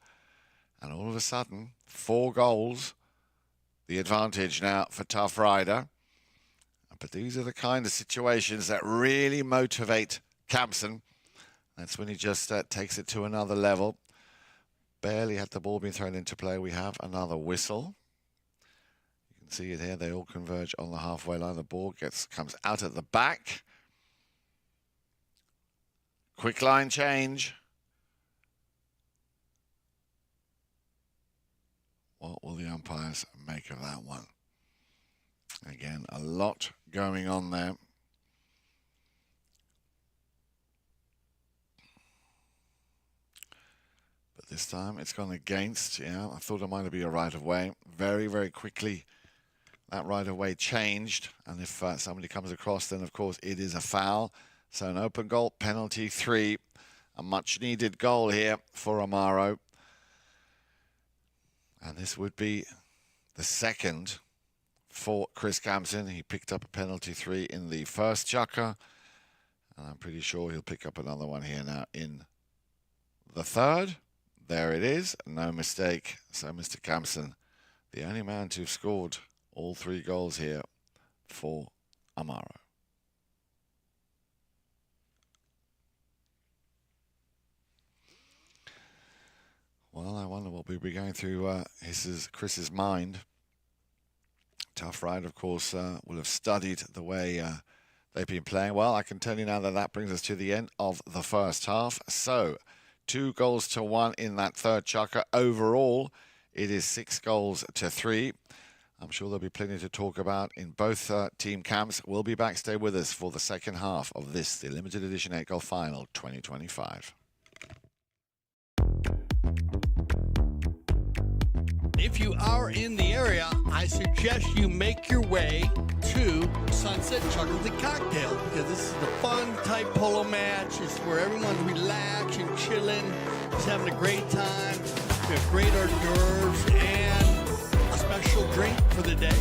And all of a sudden, 4 goals, the advantage now for TuffRider. But these are the kind of situations that really motivate Kampsen. That's when he just takes it to another level. Barely had the ball been thrown into play. We have another whistle. You can see it here. They all converge on the halfway line. The ball comes out at the back. Quick line change. What will the umpires make of that one? Again, a lot going on there. But this time it's gone against. Yeah, I thought it might be a right of way. Very, very quickly that right of way changed. And if somebody comes across, then of course it is a foul. So an open goal, penalty 3. A much needed goal here for Amaro. And this would be the second for Kris Kampsen. He picked up a penalty 3 in the first chukker. And I'm pretty sure he'll pick up another one here now in the third. There it is. No mistake. So Mr. Kampsen, the only man to have scored all 3 goals here for Amaro. Well, I wonder what we'll be going through Kris's mind. TuffRider, of course, will have studied the way they've been playing. Well, I can tell you now that that brings us to the end of the first half. So, 2 goals to 1 in that third chukker. Overall, it is 6 goals to 3. I'm sure there'll be plenty to talk about in both team camps. We'll be back. Stay with us for the second half of this, the limited edition 8-goal final 2025. If you are in the area, I suggest you make your way to Sunset Chuckles and Cocktail, because this is the fun type polo match. It's where everyone's relaxed and chilling, just having a great time. We have great hors d'oeuvres and a special drink for the day.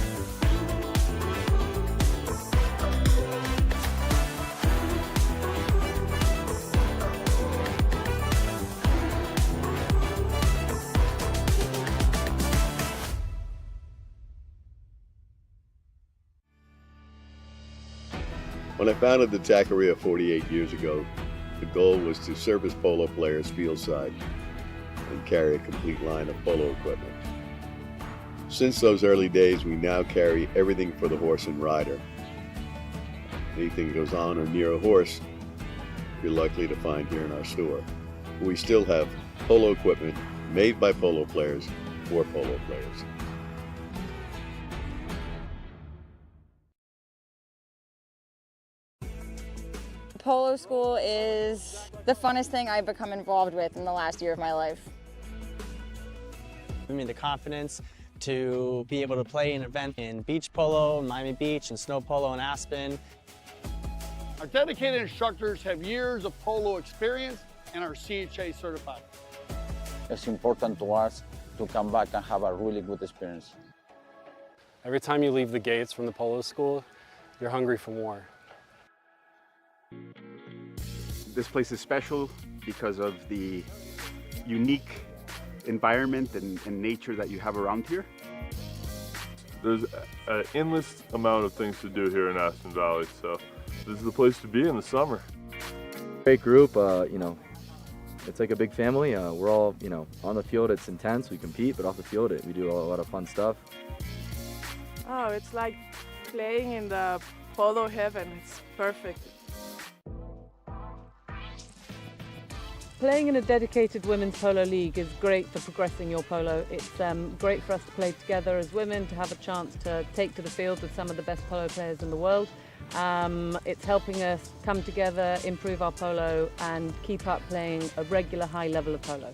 When I founded the Taqueria 48 years ago, the goal was to service polo players fieldside and carry a complete line of polo equipment. Since those early days, we now carry everything for the horse and rider. Anything that goes on or near a horse, you're likely to find here in our store. We still have polo equipment made by polo players for polo players. Polo school is the funnest thing I've become involved with in the last year of my life. I mean, the confidence to be able to play an event in beach polo, Miami Beach, and snow polo in Aspen. Our dedicated instructors have years of polo experience and are CHA certified. It's important to us to come back and have a really good experience. Every time you leave the gates from the polo school, you're hungry for more. This place is special because of the unique environment and nature that you have around here. There's an endless amount of things to do here in Aspen Valley, so this is the place to be in the summer. Great group, you know, it's like a big family. We're all, you know, on the field it's intense, we compete, but off the field we do a lot of fun stuff. Oh, it's like playing in the polo heaven. It's perfect. Playing in a dedicated women's polo league is great for progressing your polo. It's great for us to play together as women, to have a chance to take to the field with some of the best polo players in the world. It's helping us come together, improve our polo and keep up playing a regular high level of polo.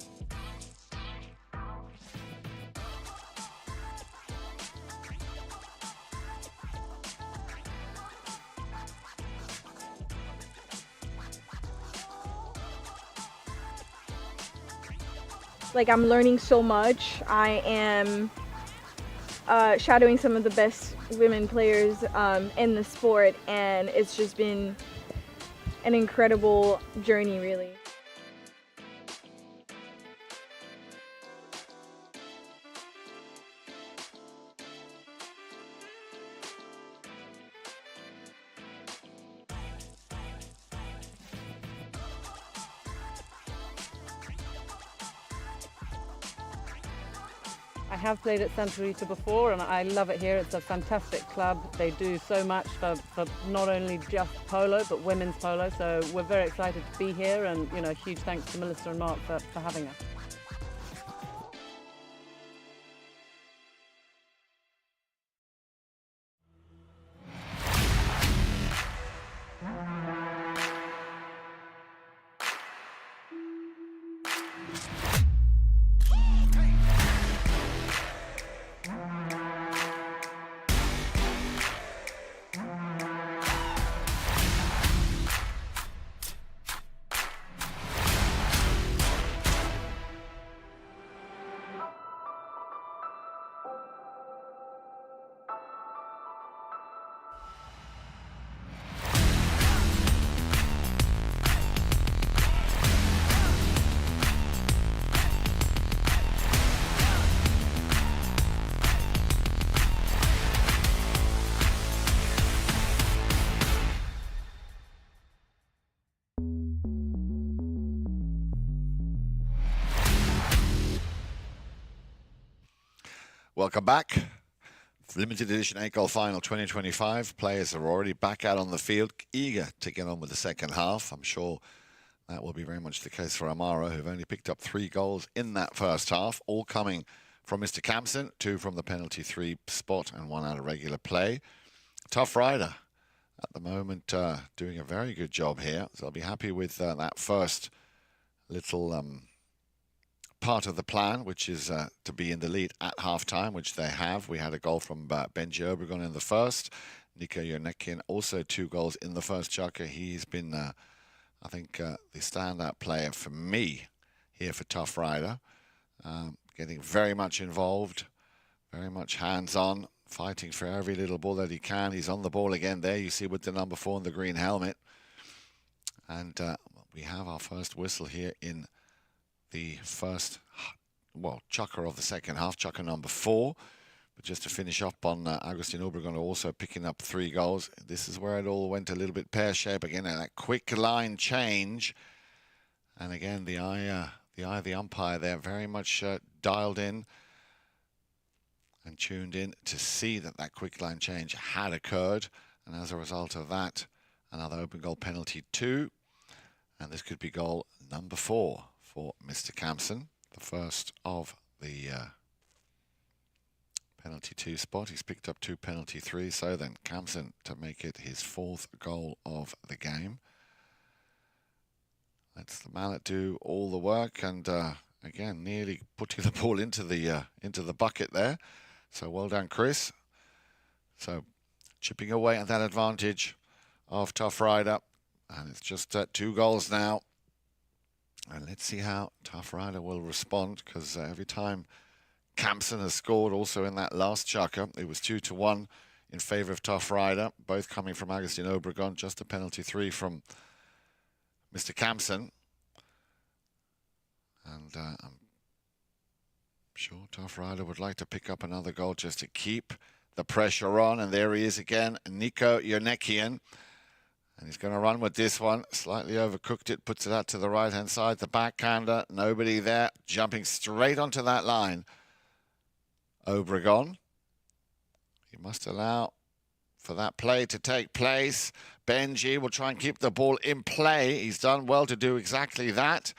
Like, I'm learning so much. I am shadowing some of the best women players in the sport, and it's just been an incredible journey, really. I have played at Santa Rita before and I love it here. It's a fantastic club. They do so much for not only just polo but women's polo, so we're very excited to be here, and you know, huge thanks to Melissa and Mark for having us. Welcome back. Limited edition 8-Goal Final 2025. Players are already back out on the field, eager to get on with the second half. I'm sure that will be very much the case for Amaro, who've only picked up 3 goals in that first half, all coming from Mr. Kampsen, 2 from the penalty 3 spot and 1 out of regular play. TuffRider at the moment doing a very good job here, so I'll be happy with that first little part of the plan, which is to be in the lead at halftime, which they have. We had a goal from Agustin Obregon in the first. Nico Eurnekian also 2 goals in the first chukker. He's been, I think, the standout player for me here for TuffRider. Getting very much involved, very much hands-on, fighting for every little ball that he can. He's on the ball again there, you see, with the number 4 in the green helmet. And we have our first whistle here in the first, well, chukker of the second half, chukker number 4. But just to finish up on Agustin Obregon also picking up 3 goals. This is where it all went a little bit pear-shaped again, and that quick line change. And again, the eye of the umpire there very much dialed in and tuned in to see that that quick line change had occurred. And as a result of that, another open goal penalty 2. And this could be goal number 4 for Mr. Kampsen, the first of the penalty 2 spot. He's picked up 2 penalty 3, so then Kampsen to make it his 4th goal of the game. Lets the mallet do all the work, and again, nearly putting the ball into the bucket there. So well done, Kris. So chipping away at that advantage of TuffRider, and it's just 2 goals now. And let's see how TuffRider will respond, because every time Kampsen has scored, also in that last chukker, it was 2-1 in favour of TuffRider, both coming from Agustin Obregon, just a penalty 3 from Mr. Kampsen. And I'm sure TuffRider would like to pick up another goal just to keep the pressure on. And there he is again, Nico Eurnekian. And he's going to run with this one. Slightly overcooked it, puts it out to the right-hand side. The backhander, nobody there. Jumping straight onto that line. Obregon. He must allow for that play to take place. Benji will try and keep the ball in play. He's done well to do exactly that.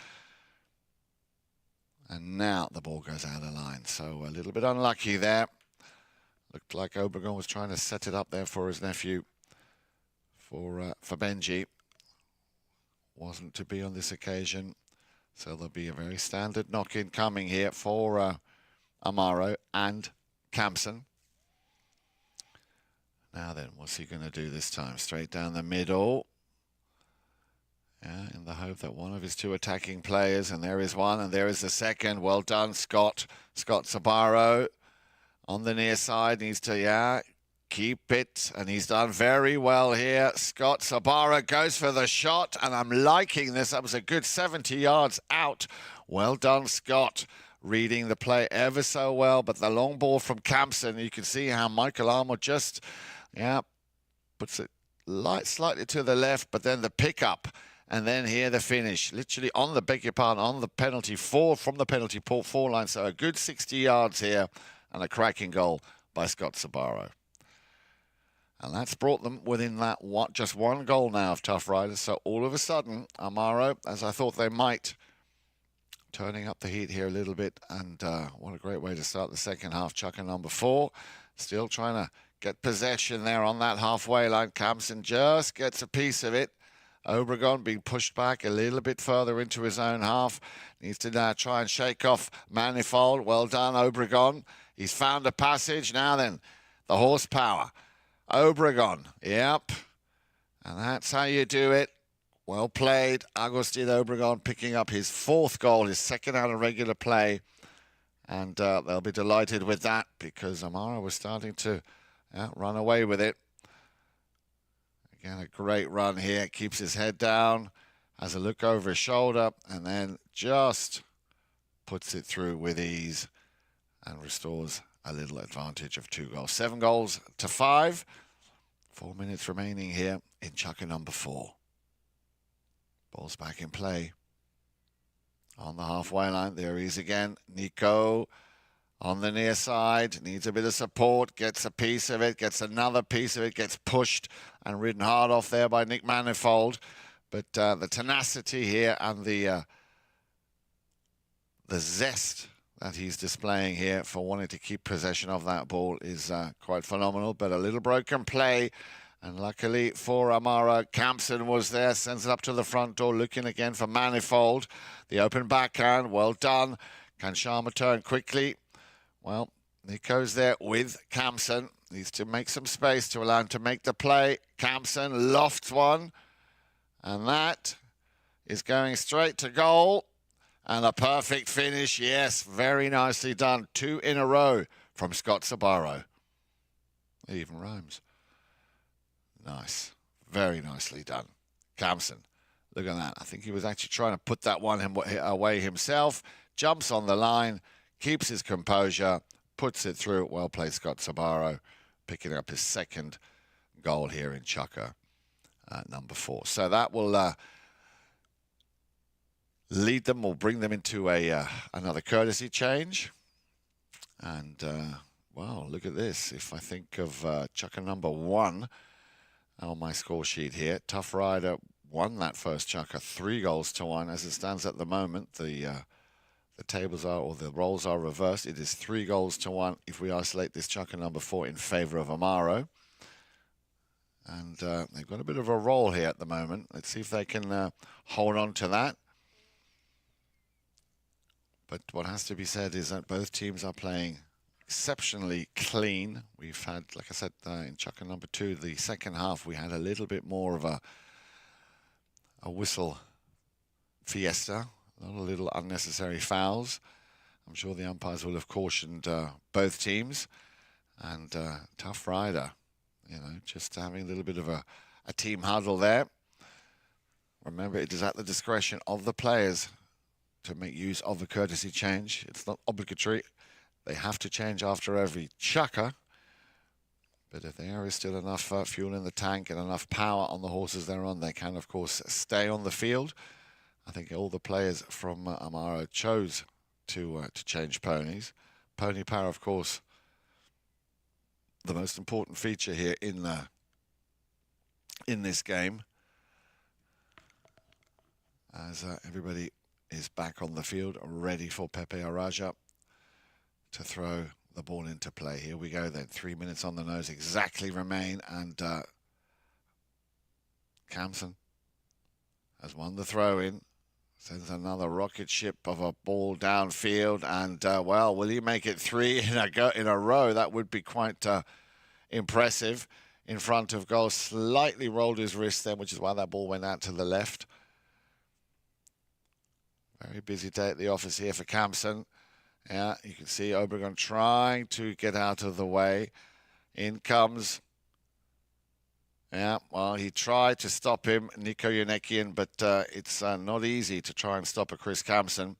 And now the ball goes out of line. So a little bit unlucky there. Looked like Obregon was trying to set it up there for his nephew. For Benji. Wasn't to be on this occasion. So there'll be a very standard knock-in coming here for Amaro and Kampsen. Now then, what's he going to do this time? Straight down the middle. Yeah, in the hope that one of his 2 attacking players, and there is one, and there is the second. Well done, Scott. Scott Sorbaro on the near side. Needs to, keep it. And he's done very well here. Scott Sorbaro goes for the shot, and I'm liking this. That was a good 70 yards out. Well done, Scott. Reading the play ever so well, but the long ball from Kampsen, you can see how Michael Armour just, puts it slightly to the left, but then the pickup, and then here the finish, literally on the, beg your pardon, on the penalty 4, from the penalty 4 line, so a good 60 yards here, and a cracking goal by Scott Sorbaro. And that's brought them within that just 1 goal now of TuffRider, so all of a sudden, Amaro, as I thought they might, turning up the heat here a little bit, and what a great way to start the second half. Chukker number 4, still trying to get possession there on that halfway line. Kampsen just gets a piece of it. Obregon being pushed back a little bit further into his own half. Needs to now try and shake off Manifold. Well done, Obregon. He's found a passage. Now then, the horsepower. Obregon, yep. And that's how you do it. Well played. Agustin Obregon picking up his 4th goal, his 2nd out of regular play. And they'll be delighted with that, because Amaro was starting to run away with it. Again, a great run here. Keeps his head down, has a look over his shoulder, and then just puts it through with ease and restores a little advantage of 2 goals. 7 goals to 5. 4 minutes remaining here in chukker number 4. Ball's back in play. On the halfway line, there he is again. Nico On the near side, needs a bit of support, gets a piece of it, gets another piece of it, gets pushed and ridden hard off there by Nick Manifold. But the tenacity here and the zest that he's displaying here for wanting to keep possession of that ball is quite phenomenal. But a little broken play, and luckily for Amaro, Kampsen was there, sends it up to the front door, looking again for Manifold. The open backhand, well done. Can Sharma turn quickly? Well, Nico's there with Kampsen. Needs to make some space to allow him to make the play. Kampsen lofts one, and that is going straight to goal. And a perfect finish, yes, very nicely done. 2 in a row from Scott Sorbaro. It even rhymes. Nice, very nicely done. Kampsen, look at that. I think he was actually trying to put that one away himself. Jumps on the line, keeps his composure, puts it through. Well played, Scott Sorbaro, picking up his second goal here in Chukka, number 4. So that will lead them or bring them into another courtesy change. And, wow, look at this. If I think of Chukka number 1 on my score sheet here, TuffRider won that first Chukka 3-1. As it stands at the moment, the tables are, or the roles are reversed. It is 3-1 if we isolate this Chukka number 4 in favor of Amaro. And they've got a bit of a roll here at the moment. Let's see if they can hold on to that. But what has to be said is that both teams are playing exceptionally clean. We've had, like I said, in Chukka number 2, the second half, we had a little bit more of a whistle fiesta. Not a little unnecessary fouls. I'm sure the umpires will have cautioned both teams. And TuffRider, you know, just having a little bit of a team huddle there. Remember, it is at the discretion of the players to make use of a courtesy change. It's not obligatory. They have to change after every Chukka. But if there is still enough fuel in the tank and enough power on the horses they're on, they can, of course, stay on the field. I think all the players from Amaro chose to change ponies. Pony power, of course, the most important feature here in this game. As everybody is back on the field, ready for Pepe Araja to throw the ball into play. Here we go then. 3 minutes on the nose exactly remain, and Kampsen has won the throw-in. Sends another rocket ship of a ball downfield, and well, will he make it 3 in a row? That would be quite impressive. In front of goal, slightly rolled his wrist then, which is why that ball went out to the left. Very busy day at the office here for Kampsen. Yeah, you can see Obregon trying to get out of the way. In comes. Yeah, well, he tried to stop him, Nico Eurnekian, but it's not easy to try and stop a Kris Kampsen,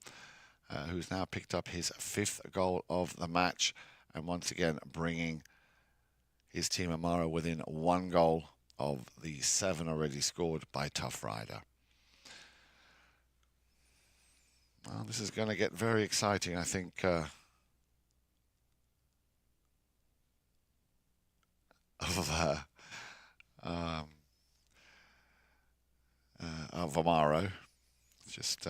who's now picked up his 5th goal of the match, and once again bringing his team Amaro within 1 goal of the 7 already scored by TuffRider. Well, this is going to get very exciting, I think. Of Amaro. Just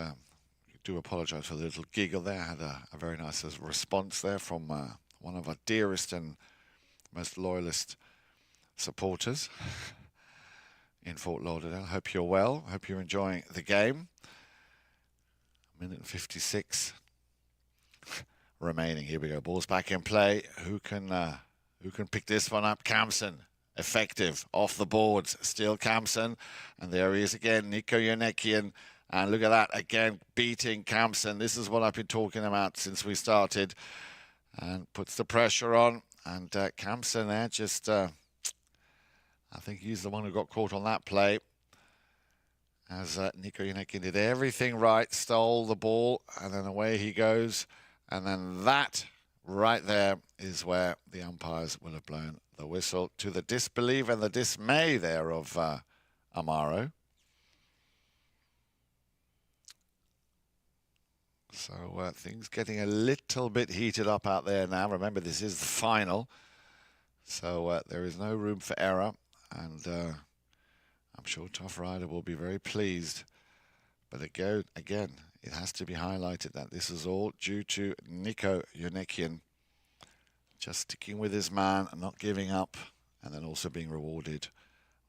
do apologise for the little giggle there. I had a very nice response there from one of our dearest and most loyalist supporters in Fort Lauderdale. Hope you're well. Hope you're enjoying the game. 1:56 remaining. Here we go. Ball's back in play. Who can pick this one up? Kampsen. Effective off the boards. Still Kampsen. And there he is again. Nico Eurnekian. And look at that again, beating Kampsen. This is what I've been talking about since we started. And puts the pressure on. And Kampsen there just, I think he's the one who got caught on that play. As Nico Eurnekian did everything right, stole the ball, and then away he goes. And then that right there is where the umpires will have blown the whistle, to the disbelief and the dismay there of Amaro. So things getting a little bit heated up out there now. Remember, this is the final, so there is no room for error, and I'm sure TuffRider will be very pleased. But again, it has to be highlighted that this is all due to Nico Eurnekian just sticking with his man and not giving up, and then also being rewarded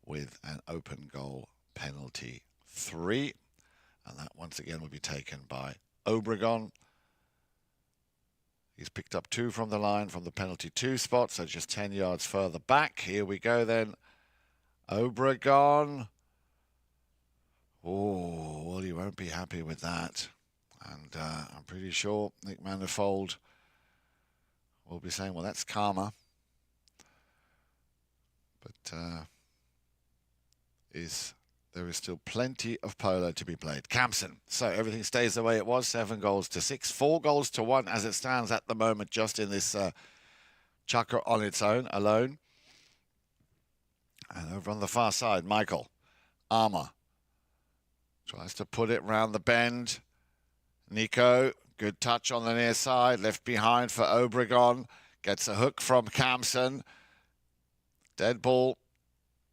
with an open goal penalty 3. And that once again will be taken by Obregon. He's picked up 2 from the line from the penalty 2 spot, so just 10 yards further back. Here we go then. Obregon. Oh, well, you won't be happy with that. And I'm pretty sure Nick Manifold will be saying, well, that's karma. But there is still plenty of polo to be played. Kampsen. So everything stays the way it was. 7 goals to 6. 4 goals to 1 as it stands at the moment, just in this chukker on its own, alone. And over on the far side, Michael. Armour. Tries to put it round the bend. Nico. Good touch on the near side. Left behind for Obregon. Gets a hook from Kampsen. Dead ball.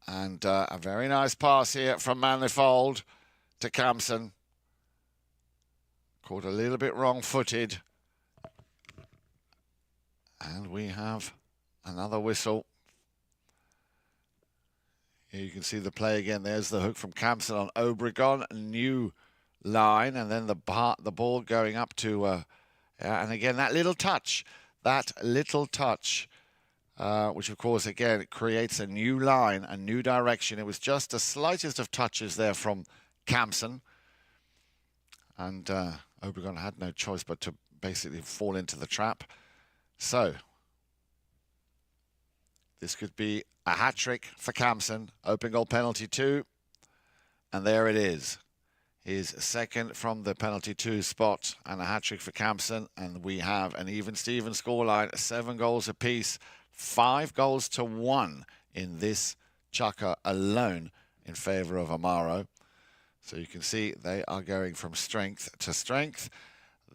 And a very nice pass here from Manifold to Kampsen. Caught a little bit wrong-footed. And we have another whistle. Here you can see the play again. There's the hook from Kampsen on Obregon. New line. And then the ball going up to... and again, that little touch. Which, of course, again, creates a new line, a new direction. It was just the slightest of touches there from Kampsen. And Obregon had no choice but to basically fall into the trap. So, this could be a hat-trick for Kampsen. Open goal penalty 2. And there it is. His second from the penalty 2 spot, and a hat-trick for Kampsen. And we have an even Steven scoreline, 7 goals apiece. 5 goals to 1 in this chukker alone in favor of Amaro. So you can see they are going from strength to strength.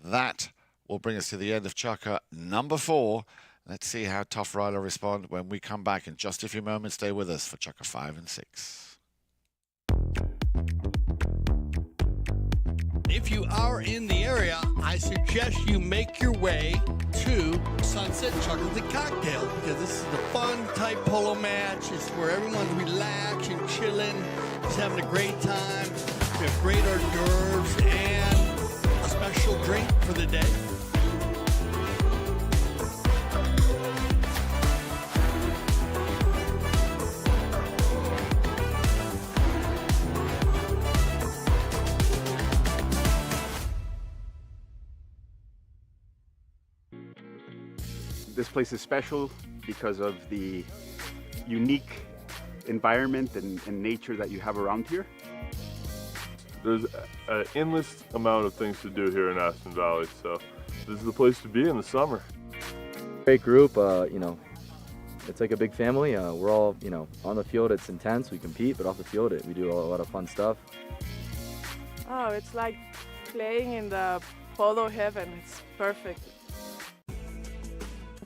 That will bring us to the end of chukker number 4. Let's see how TuffRider respond when we come back in just a few moments. Stay with us for chukker 5 and 6. If you are in the area, I suggest you make your way to Sunset Chocolate and Cocktail, because this is the fun type polo match. It's where everyone's relaxing, chilling, just having a great time. We have great hors d'oeuvres and a special drink for the day. This place is special because of the unique environment and nature that you have around here. There's an endless amount of things to do here in Aspen Valley, so this is the place to be in the summer. Great group, you know, it's like a big family. We're all, you know, on the field it's intense, we compete, but off the field we do a lot of fun stuff. Oh, it's like playing in the polo heaven. It's perfect.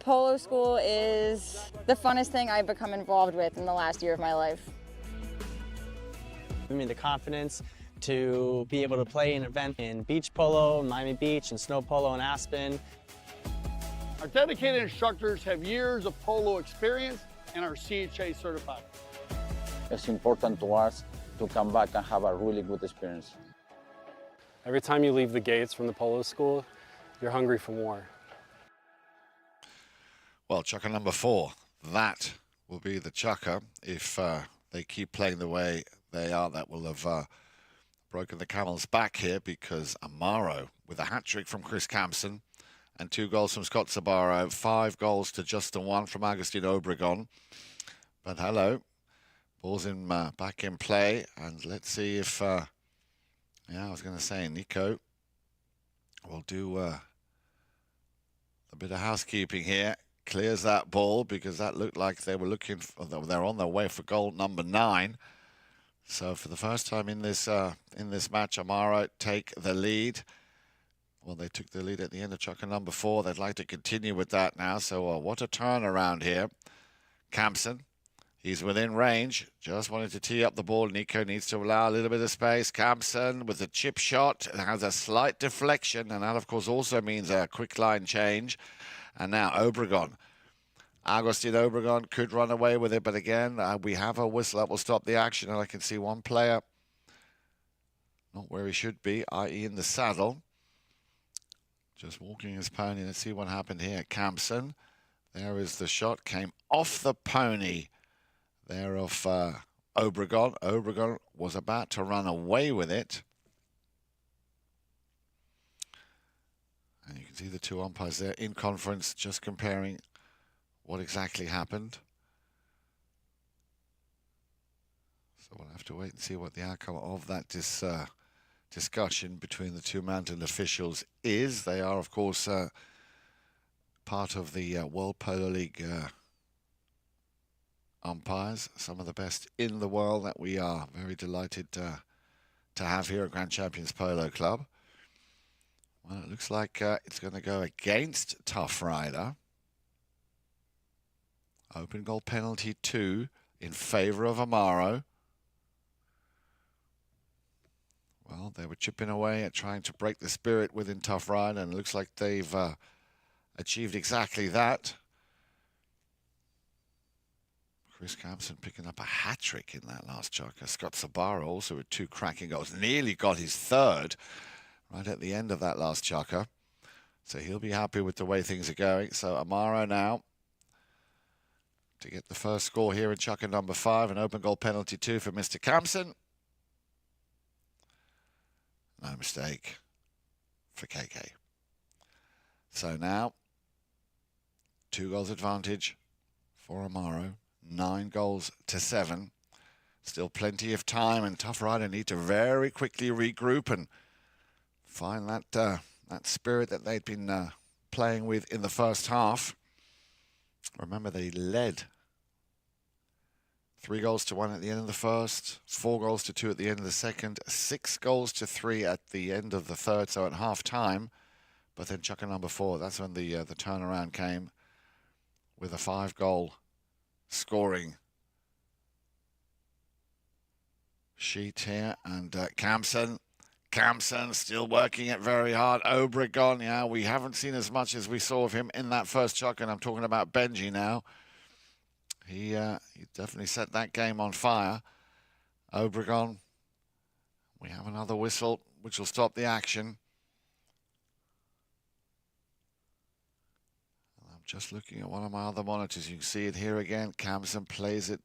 Polo school is the funnest thing I've become involved with in the last year of my life. I mean, the confidence to be able to play an event in beach polo, Miami Beach, and snow polo in Aspen. Our dedicated instructors have years of polo experience and are CHA certified. It's important to us to come back and have a really good experience. Every time you leave the gates from the polo school, you're hungry for more. Well, chukker number 4, that will be the chukker. If they keep playing the way they are, that will have broken the camel's back here, because Amaro, with a hat-trick from Kris Kampsen and 2 goals from Sorbaro, 5 goals to just the 1 from Agustin Obregon. But hello, ball's in back in play, and let's see if, yeah, I was going to say Nico will do a bit of housekeeping here. Clears that ball, because that looked like they were looking for, they're on their way for goal number 9. So for the first time in this match, Amaro take the lead. Well, they took the lead at the end of chukker number 4. They'd like to continue with that now. So what a turnaround here. Kampsen, he's within range. Just wanted to tee up the ball. Nico needs to allow a little bit of space. Kampsen with a chip shot has a slight deflection, and that, of course, also means a quick line change. And now Obregon. Agustin Obregon could run away with it, but again, we have a whistle that will stop the action, and I can see one player not where he should be, i.e. in the saddle. Just walking his pony. Let's see what happened here. Kampsen. There is the shot. Came off the pony there of Obregon. Obregon was about to run away with it. And you can see the two umpires there in conference just comparing what exactly happened. So we'll have to wait and see what the outcome of that discussion between the two mountain officials is. They are, of course, part of the World Polo League umpires, some of the best in the world that we are very delighted to have here at Grand Champions Polo Club. Well, it looks like it's going to go against TuffRider. Open goal penalty 2 in favor of Amaro. Well, they were chipping away at trying to break the spirit within TuffRider, and it looks like they've achieved exactly that. Kris Kampsen picking up a hat-trick in that last chukker. Scott Sorbaro also with 2 cracking goals. Nearly got his 3rd right at the end of that last chukker. So he'll be happy with the way things are going. So Amaro now to get the first score here in chukker number 5. An open goal penalty 2 for Mr. Kampsen. No mistake for KK. So now 2 goals advantage for Amaro. 9 goals to 7. Still plenty of time, and TuffRider need to very quickly regroup and find that that spirit that they'd been playing with in the first half. Remember, they led 3 goals to 1 at the end of the first, 4 goals to 2 at the end of the second, 6 goals to 3 at the end of the third, so at half time. But then chukker number 4, that's when the turnaround came with a 5-goal scoring sheet here. And Kampsen still working it very hard. Obregon, yeah, we haven't seen as much as we saw of him in that first chukker, and I'm talking about Benji now. He definitely set that game on fire. Obregon, we have another whistle, which will stop the action. I'm just looking at one of my other monitors. You can see it here again. Kampsen plays it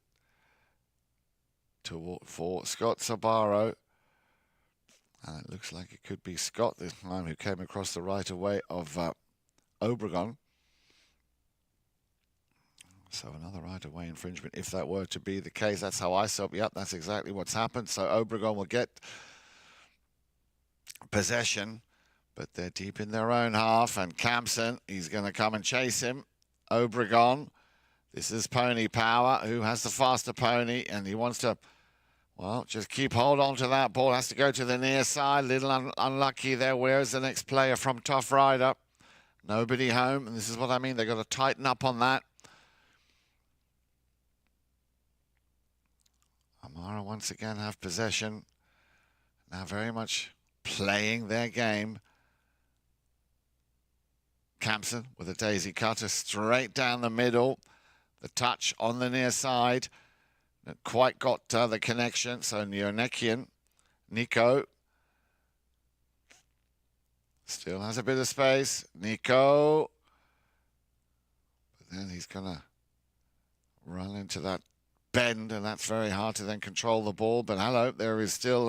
for Scott Sorbaro. And it looks like it could be Scott this time who came across the right of way of Obregon. So another right-of-way infringement, if that were to be the case. That's how I saw it. Yep, that's exactly what's happened. So Obregon will get possession, but they're deep in their own half. And Kampsen, he's going to come and chase him. Obregon, this is Pony Power, who has the faster pony, and he wants to, well, just keep hold on to that ball. Has to go to the near side. Little unlucky there. Where's the next player from TuffRider? Nobody home, and this is what I mean. They've got to tighten up on that. Amaro once again have possession. Now very much playing their game. Kampsen with a daisy cutter straight down the middle. The touch on the near side. Not quite got the connection. So Eurnekian, Nico. Still has a bit of space. Nico. But then he's going to run into that bend, and that's very hard to then control the ball. But hello, there is still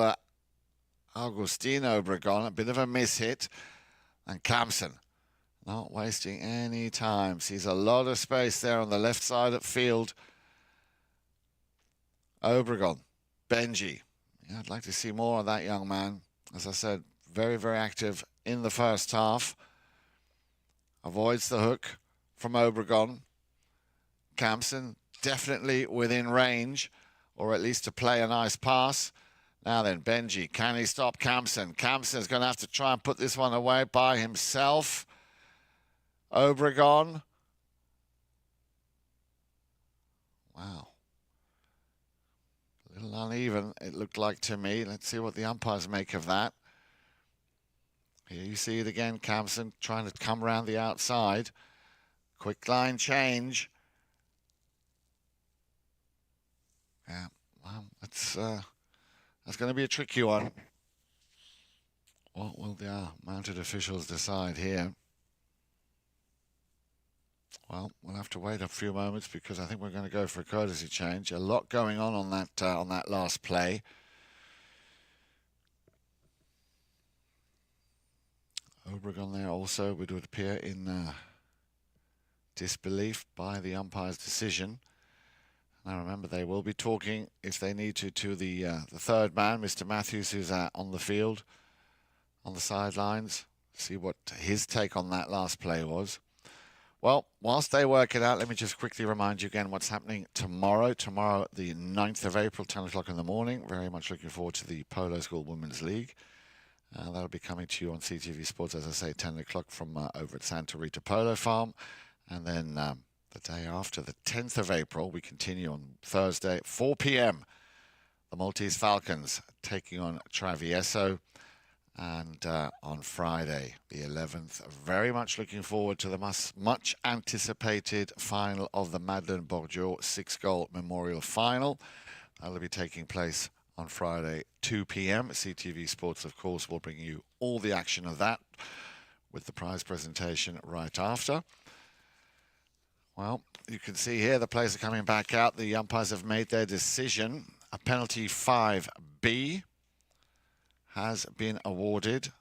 Agustin Obregon, a bit of a miss-hit. And Kampsen not wasting any time. Sees a lot of space there on the left side of field. Obregon, Benji. Yeah, I'd like to see more of that young man. As I said, very, very active in the first half. Avoids the hook from Obregon. Kampsen definitely within range, or at least to play a nice pass. Now then, Benji, can he stop Kampsen? Kampsen's going to have to try and put this one away by himself. Obregon. Wow. A little uneven, it looked like to me. Let's see what the umpires make of that. Here you see it again, Kampsen trying to come around the outside. Quick line change. Yeah, well, that's going to be a tricky one. What will the mounted officials decide here? Well, we'll have to wait a few moments because I think we're going to go for a courtesy change. A lot going on that last play. Obregon there also would appear in disbelief by the umpire's decision. Now remember, they will be talking, if they need to the third man, Mr. Matthews, who's on the field, on the sidelines. See what his take on that last play was. Well, whilst they work it out, let me just quickly remind you again what's happening tomorrow. Tomorrow, the 9th of April, 10 o'clock in the morning. Very much looking forward to the Polo School Women's League. That'll be coming to you on CTV Sports, as I say, 10 o'clock from over at Santa Rita Polo Farm. And then the day after, the 10th of April, we continue on Thursday, 4 p.m. The Maltese Falcons taking on Travieso. And on Friday, the 11th, very much looking forward to the much anticipated final of the Madeleine Bourgeois 6-goal Memorial Final. That'll be taking place on Friday, 2 p.m. CTV Sports, of course, will bring you all the action of that with the prize presentation right after. Well, you can see here the players are coming back out. The umpires have made their decision. A penalty 5B has been awarded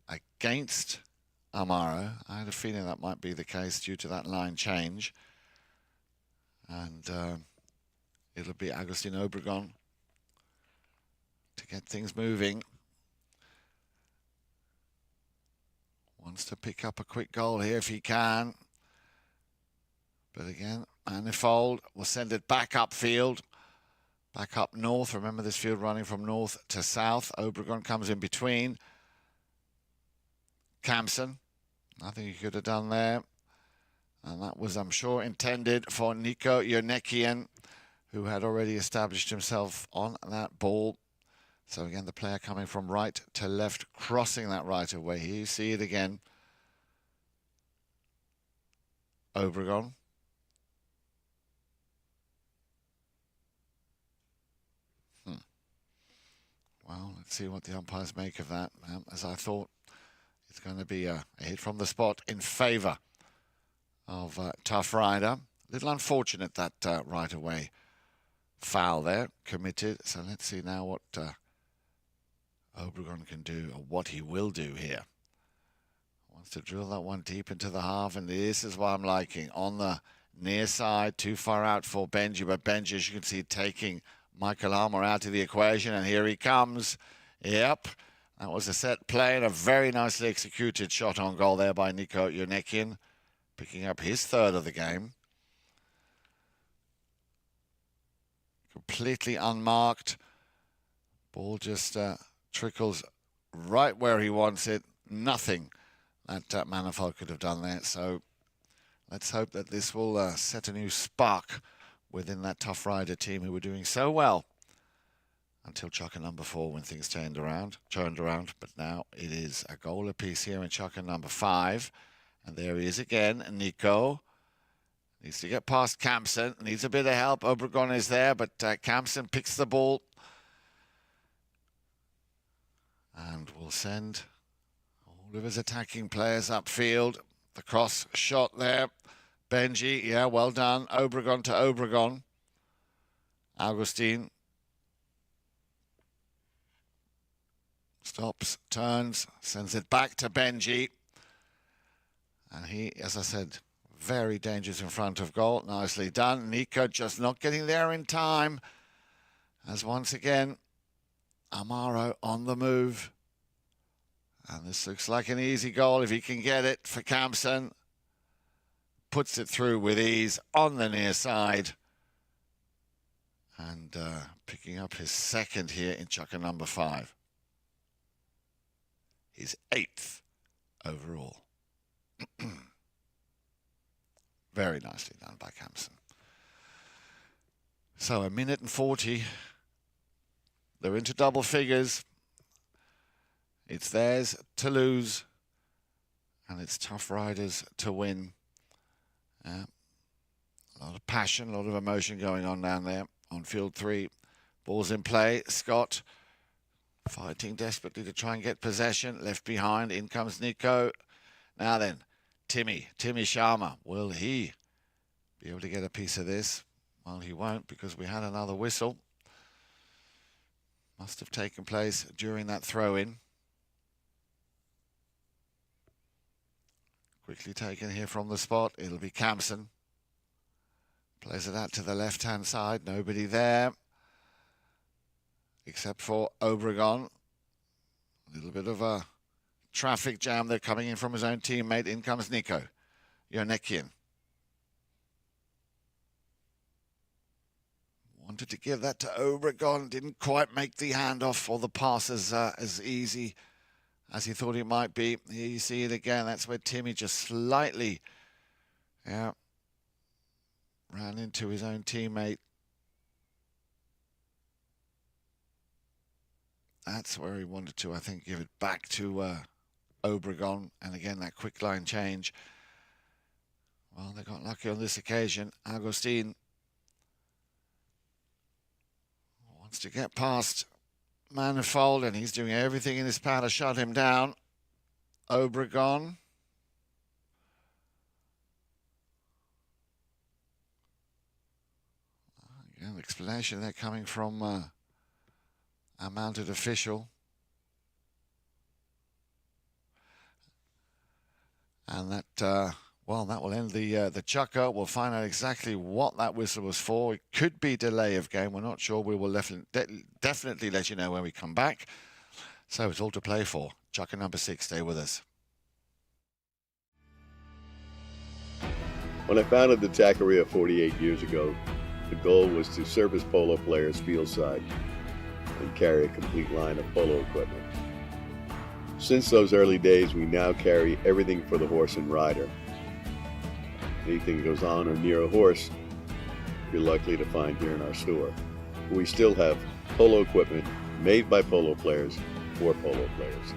against Amaro. I had a feeling that might be the case due to that line change. And it'll be Agustin Obregon to get things moving. Wants to pick up a quick goal here if he can. But again, Manifold will send it back upfield. Back up north. Remember this field running from north to south. Obregon comes in between. Kampsen. Nothing he could have done there. And that was, I'm sure, intended for Nico Eurnekian, who had already established himself on that ball. So again, the player coming from right to left, crossing that right away. Here you see it again. Obregon. Well, let's see what the umpires make of that. As I thought, it's going to be a hit from the spot in favour of TuffRider. A little unfortunate that right away foul there committed. So let's see now what Obregon can do, or what he will do here. Wants to drill that one deep into the half, and this is what I'm liking. On the near side, too far out for Benji, but Benji, as you can see, taking Michael Armour out of the equation, and here he comes. Yep, that was a set play and a very nicely executed shot on goal there by Nico Eurnekian, picking up his third of the game. Completely unmarked. Ball just trickles right where he wants it. Nothing that Manifold could have done there. So let's hope that this will set a new spark within that TuffRider team who were doing so well until Chucker number 4 when things turned around. But now it is a goal apiece here in Chucker number 5. And there he is again, Nico. Needs to get past Kampsen. Needs a bit of help. Obregon is there, but Kampsen picks the ball. And will send all of his attacking players upfield. The cross shot there. Benji, yeah, well done. Obregon to Obregon. Agustin stops, turns, sends it back to Benji. And he, as I said, very dangerous in front of goal. Nicely done. Nico just not getting there in time. As once again, Amaro on the move. And this looks like an easy goal if he can get it for Kampsen. Puts it through with ease on the near side. and picking up his second here in chukker number 5. His 8th overall. Very nicely done by Kampsen. So 1 minute and 40. They're into double figures. It's theirs to lose, and it's TuffRider's to win. A lot of passion, a lot of emotion going on down there on field 3. Ball's in play. Scott fighting desperately to try and get possession. Left behind. In comes Nico. Now then, Timmy Sharma. Will he be able to get a piece of this? Well, he won't, because we had another whistle. Must have taken place during that throw-in. Quickly taken here from the spot. It'll be Kampsen. Plays it out to the left-hand side. Nobody there, except for Obregon. A little bit of a traffic jam there coming in from his own teammate. In comes Nico Eurnekian. Wanted to give that to Obregon. Didn't quite make the handoff or the pass as easy as he thought it might be. Here you see it again. That's where Timmy just slightly ran into his own teammate. That's where he wanted to, I think, give it back to Obregon. And again, that quick line change. Well, they got lucky on this occasion. Agustin wants to get past Manifold, and he's doing everything in his power to shut him down. Obregon. Again, explanation there coming from a mounted official. And that, well, that will end the chukker. We'll find out exactly what that whistle was for. It could be delay of game. We're not sure. We will definitely let you know when we come back. So it's all to play for. Chukker number 6. Stay with us. When I founded the taqueria 48 years ago, the goal was to service polo players fieldside and carry a complete line of polo equipment. Since those early days, we now carry everything for the horse and rider. Anything that goes on or near a horse, you're likely to find here in our store. We still have polo equipment made by polo players for polo players.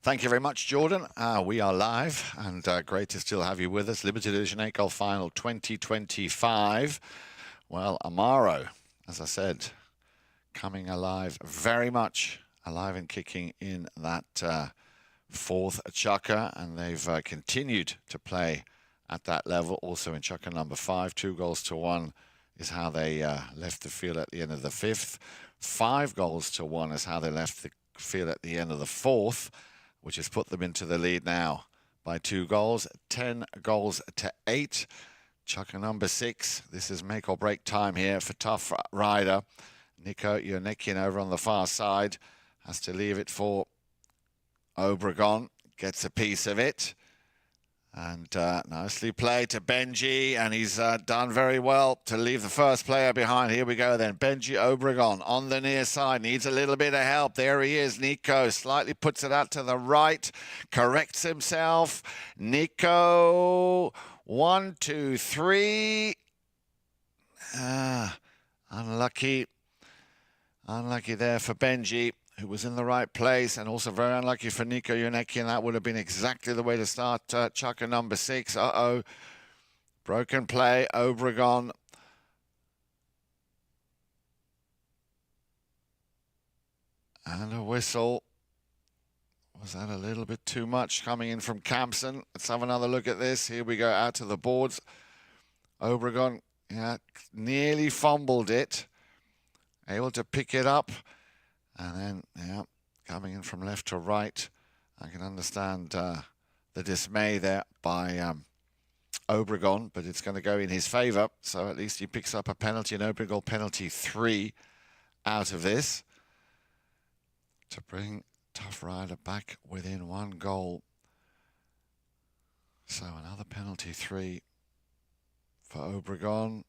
Thank you very much, Jordan. We are live, and great to still have you with us. Limited Edition 8 Golf Final 2025. Well, Amaro, as I said, coming alive, very much alive and kicking in that 4th chukker, and they've continued to play at that level. Also in chukker number 5, 2-1 is how they left the field at the end of the 5th. 5-1 is how they left the field at the end of the 4th, which has put them into the lead now by 2 goals, 10-8. Chukker number 6. This is make or break time here for TuffRider. Nico Eurnekian over on the far side has to leave it for Obregon. Gets a piece of it. And nicely played to Benji, and he's done very well to leave the first player behind. Here we go then. Benji Obregon on the near side. Needs a little bit of help. There he is. Nico slightly puts it out to the right. Corrects himself. Nico 1, 2, 3. Unlucky. Unlucky there for Benji, who was in the right place, and also very unlucky for Nico Eurnekian. That would have been exactly the way to start chukker number 6. Uh-oh. Broken play, Obregon. And a whistle. Was that a little bit too much coming in from Kampsen? Let's have another look at this. Here we go out to the boards. Obregon, yeah, nearly fumbled it. Able to pick it up. And then, yeah, coming in from left to right. I can understand the dismay there by Obregon, but it's going to go in his favour. So at least he picks up a penalty, an Obregon penalty 3 out of this, to bring TuffRider back within 1 goal. So another penalty 3 for Obregon.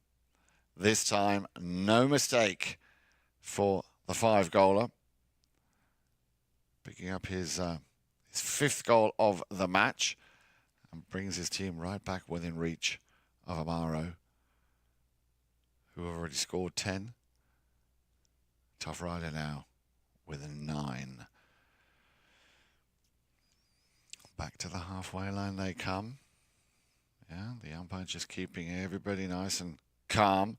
This time, no mistake for the 5-goaler. Picking up his 5th goal of the match and brings his team right back within reach of Amaro, who have already scored 10. TuffRider now with a 9. Back to the halfway line they come. Yeah, the umpire just keeping everybody nice and calm.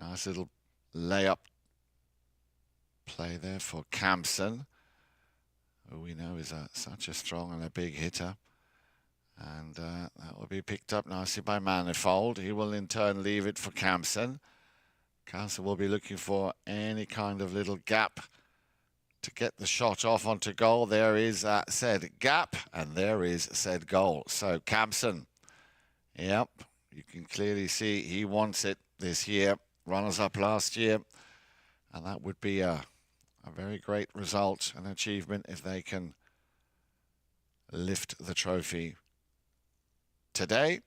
Nice little layup play there for Kampsen, who we know is such a strong and a big hitter. And that will be picked up nicely by Manifold. He will in turn leave it for Kampsen. Kampsen will be looking for any kind of little gap to get the shot off onto goal. There is said gap, and there is said goal. So Kampsen, yep, you can clearly see he wants it this year. Runners up last year, and that would be a very great result, an achievement if they can lift the trophy today.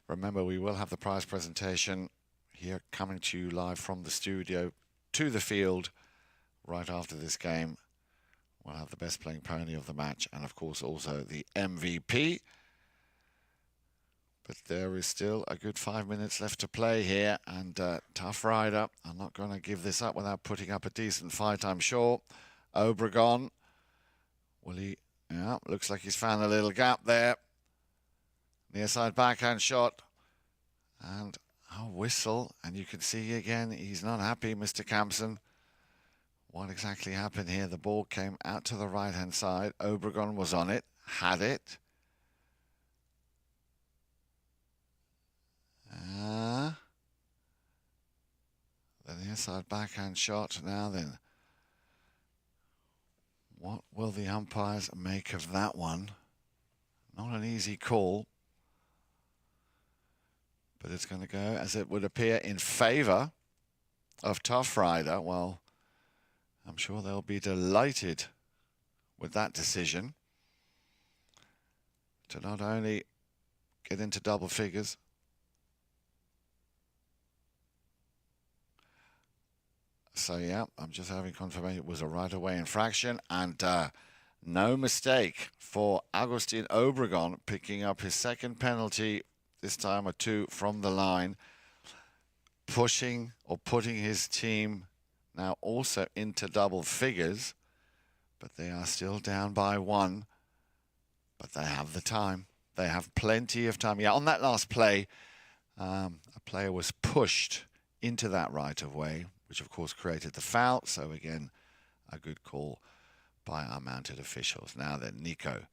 Remember, we will have the prize presentation here coming to you live from the studio to the field right after this game. We'll have the best playing pony of the match and, of course, also the MVP. But there is still a good 5 minutes left to play here, and TuffRider are not going to give this up without putting up a decent fight, I'm sure. Obregon, will he? Yeah, looks like he's found a little gap there. Near side backhand shot, and a whistle, and you can see again he's not happy, Mr. Kampsen. What exactly happened here? The ball came out to the right-hand side. Obregon was on it, had it. The near side backhand shot. Now then, what will the umpires make of that one? Not an easy call, but it's going to go, as it would appear, in favour of TuffRider. Well, I'm sure they'll be delighted with that decision to not only get into double figures, so yeah, I'm just having confirmation it was a right-of-way infraction, and no mistake for Agustin Obregon, picking up his 2nd penalty, this time a 2 from the line, pushing or putting his team now also into double figures, but they are still down by 1. But they have the time. They have plenty of time. Yeah, on that last play, a player was pushed into that right-of-way, which of course created the foul. So again, a good call by our mounted officials. Now then, Nico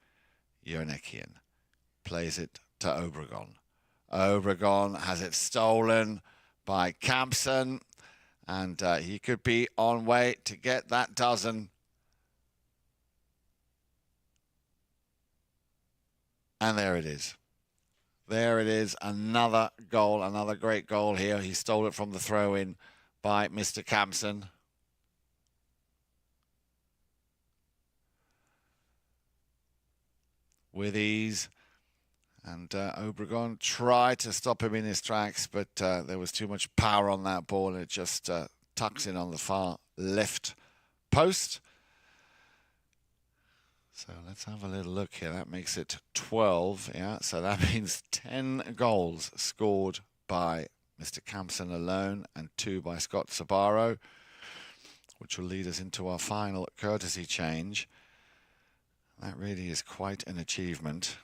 Eurnekian plays it to Obregon. Obregon has it stolen by Kampsen, and he could be on way to get that dozen. And there it is. There it is, another goal, another great goal here. He stole it from the throw-in by Mr. Kampsen. With ease. And Obregon tried to stop him in his tracks, but there was too much power on that ball, and it just tucks in on the far left post. So let's have a little look here. That makes it 12. Yeah, so that means 10 goals scored by Mr. Kampsen alone and 2 by Scott Sorbaro, which will lead us into our final courtesy change. That really is quite an achievement.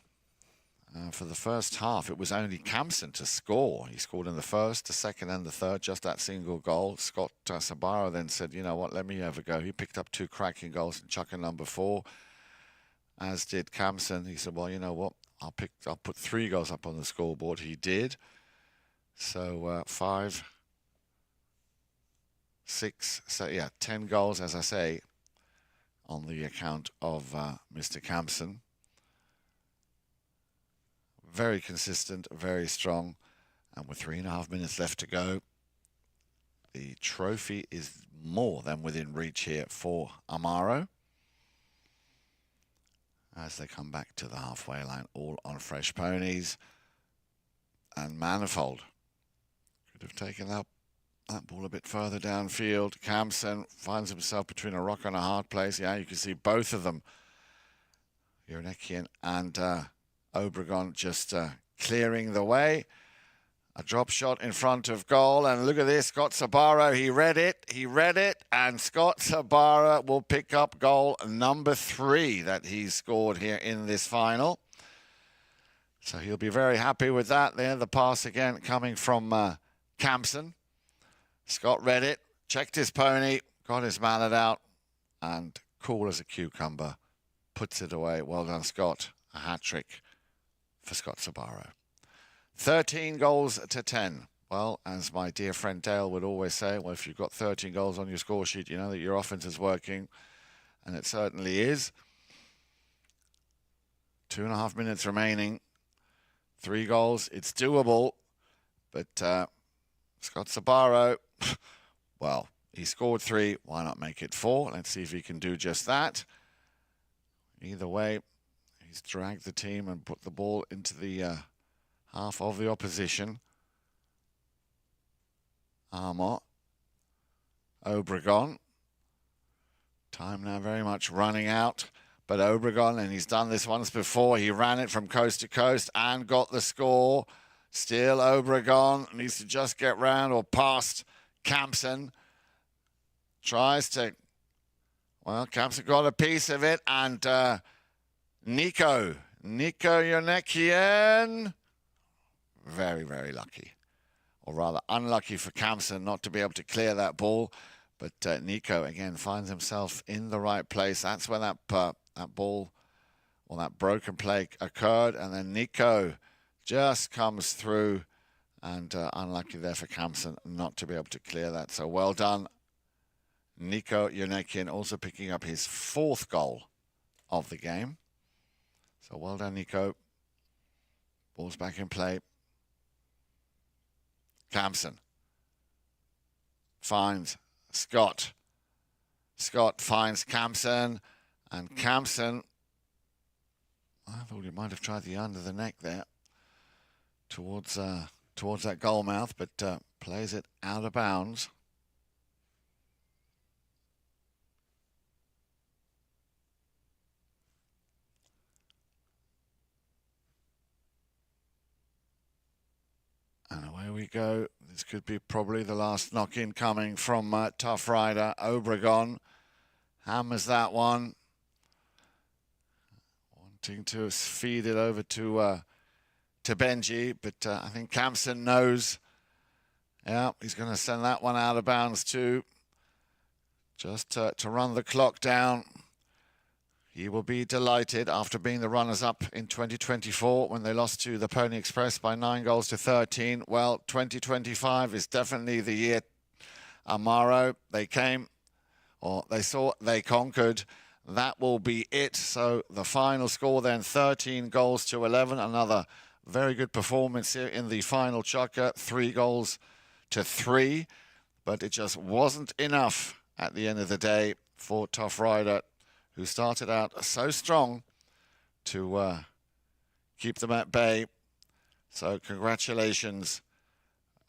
For the first half, it was only Kampsen to score. He scored in the first, the second, and the third, just that single goal. Scott Sorbaro then said, you know what, let me have a go. He picked up 2 cracking goals in chucker number 4, as did Kampsen. He said, well, you know what, I'll put 3 goals up on the scoreboard. He did. So 5, 6, so yeah, 10 goals, as I say, on the account of Mr. Kampsen. Very consistent, very strong, and with 3.5 minutes left to go, the trophy is more than within reach here for Amaro as they come back to the halfway line, all on fresh ponies. And Manifold could have taken that ball a bit further downfield. Kampsen finds himself between a rock and a hard place. Yeah, you can see both of them, Eurnekian and Obregon, just clearing the way. A drop shot in front of goal, and look at this, Scott Sorbaro, he read it, and Scott Sorbaro will pick up goal number 3 that he's scored here in this final. So he'll be very happy with that there. The pass again coming from Kampsen. Scott read it, checked his pony, got his mallet out, and cool as a cucumber, puts it away. Well done, Scott. A hat-trick for Scott Sorbaro. 13 goals to 10. Well, as my dear friend Dale would always say, well, if you've got 13 goals on your score sheet, you know that your offense is working, and it certainly is. 2.5 minutes remaining. 3 goals. It's doable, but Scott Sorbaro, well, he scored 3. Why not make it 4? Let's see if he can do just that. Either way, he's dragged the team and put the ball into the half of the opposition. Armour, Obregon. Time now very much running out. But Obregon, and he's done this once before, he ran it from coast to coast and got the score. Still Obregon needs to just get round or past Kampsen. Tries to, well, Kampsen got a piece of it, and Nico Eurnekian, very, very lucky. Or rather unlucky for Kampsen not to be able to clear that ball. But Nico, again, finds himself in the right place. That's when that ball, or that broken play occurred. And then Nico just comes through, and unlucky there for Kampsen not to be able to clear that. So well done, Nico Eurnekian, also picking up his 4th goal of the game. So well done, Nico. Ball's back in play. Kampsen finds Scott. Scott finds Kampsen, and Kampsen, I thought he might have tried the under the neck there towards that goal mouth, but plays it out of bounds. And away we go. This could be probably the last knock-in coming from TuffRider. Obregon hammers that one. Wanting to feed it over to Benji, but I think Kampsen knows. Yeah, he's going to send that one out of bounds too. Just to run the clock down. He will be delighted after being the runners-up in 2024 when they lost to the Pony Express by 9 goals to 13. Well, 2025 is definitely the year. Amaro, they came, or they saw, they conquered. That will be it. So the final score then, 13 goals to 11. Another very good performance here in the final chukker, 3 goals to 3. But it just wasn't enough at the end of the day for TuffRider, who started out so strong to keep them at bay. So congratulations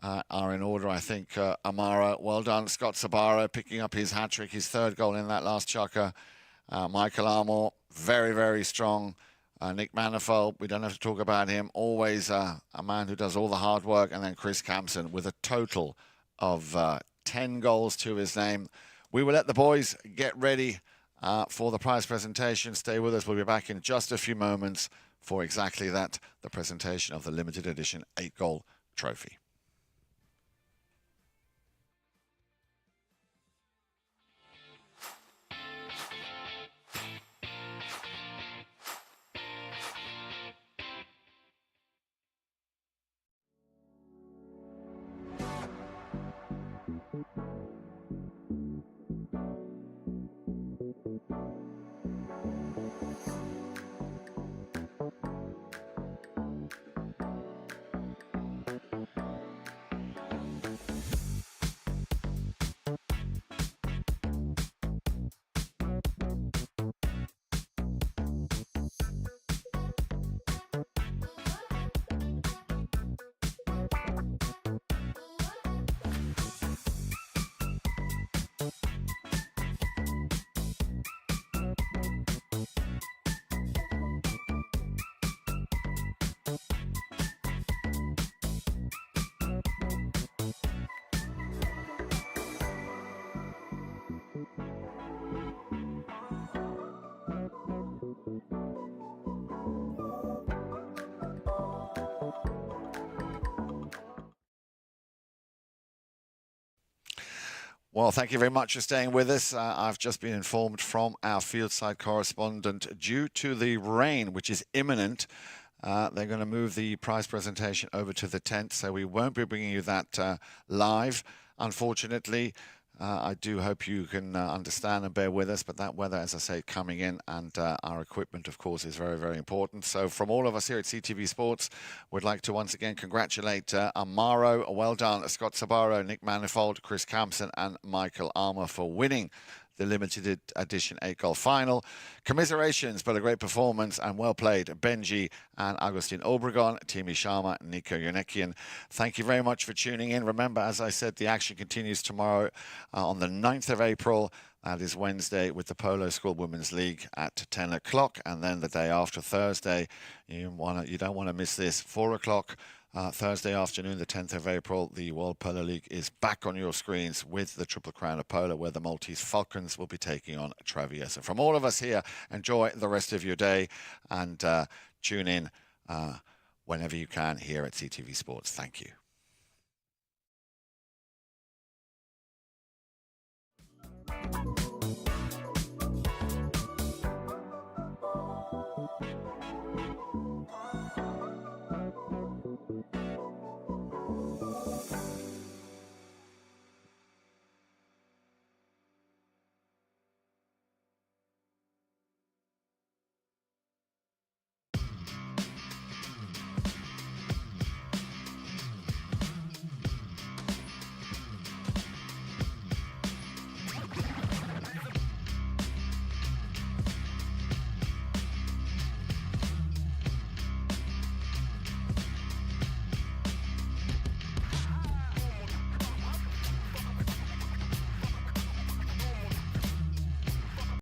are in order, I think. Amaro, well done. Scott Sorbaro picking up his hat-trick, his 3rd goal in that last chukker. Michael Armour, very, very strong. Nick Manifold, we don't have to talk about him. Always a man who does all the hard work. And then Kris Kampsen with a total of 10 goals to his name. We will let the boys get ready for the prize presentation. Stay with us. We'll be back in just a few moments for exactly that, the presentation of the limited edition 8-goal trophy. Well, thank you very much for staying with us. I've just been informed from our fieldside correspondent, due to the rain, which is imminent, they're going to move the prize presentation over to the tent, so we won't be bringing you that live, unfortunately. I do hope you can understand and bear with us, but that weather, as I say, coming in, and our equipment, of course, is very, very important. So from all of us here at CTV Sports, we'd like to once again congratulate Amaro, well done, Scott Sorbaro, Nick Manifold, Kris Kampsen and Michael Armour for winning the limited edition 8-goal final. Commiserations, but a great performance and well played, Benji and Agustin Obregon, Timmy Sharma, Nico Eurnekian. Thank you very much for tuning in. Remember, as I said, the action continues tomorrow on the 9th of April. That is Wednesday with the Polo School Women's League at 10 o'clock. And then the day after, Thursday, you don't want to miss this, 4 o'clock. Thursday afternoon, the 10th of April, the World Polo League is back on your screens with the Triple Crown of Polo, where the Maltese Falcons will be taking on Traviesa. From all of us here, enjoy the rest of your day and tune in whenever you can here at CTV Sports. Thank you.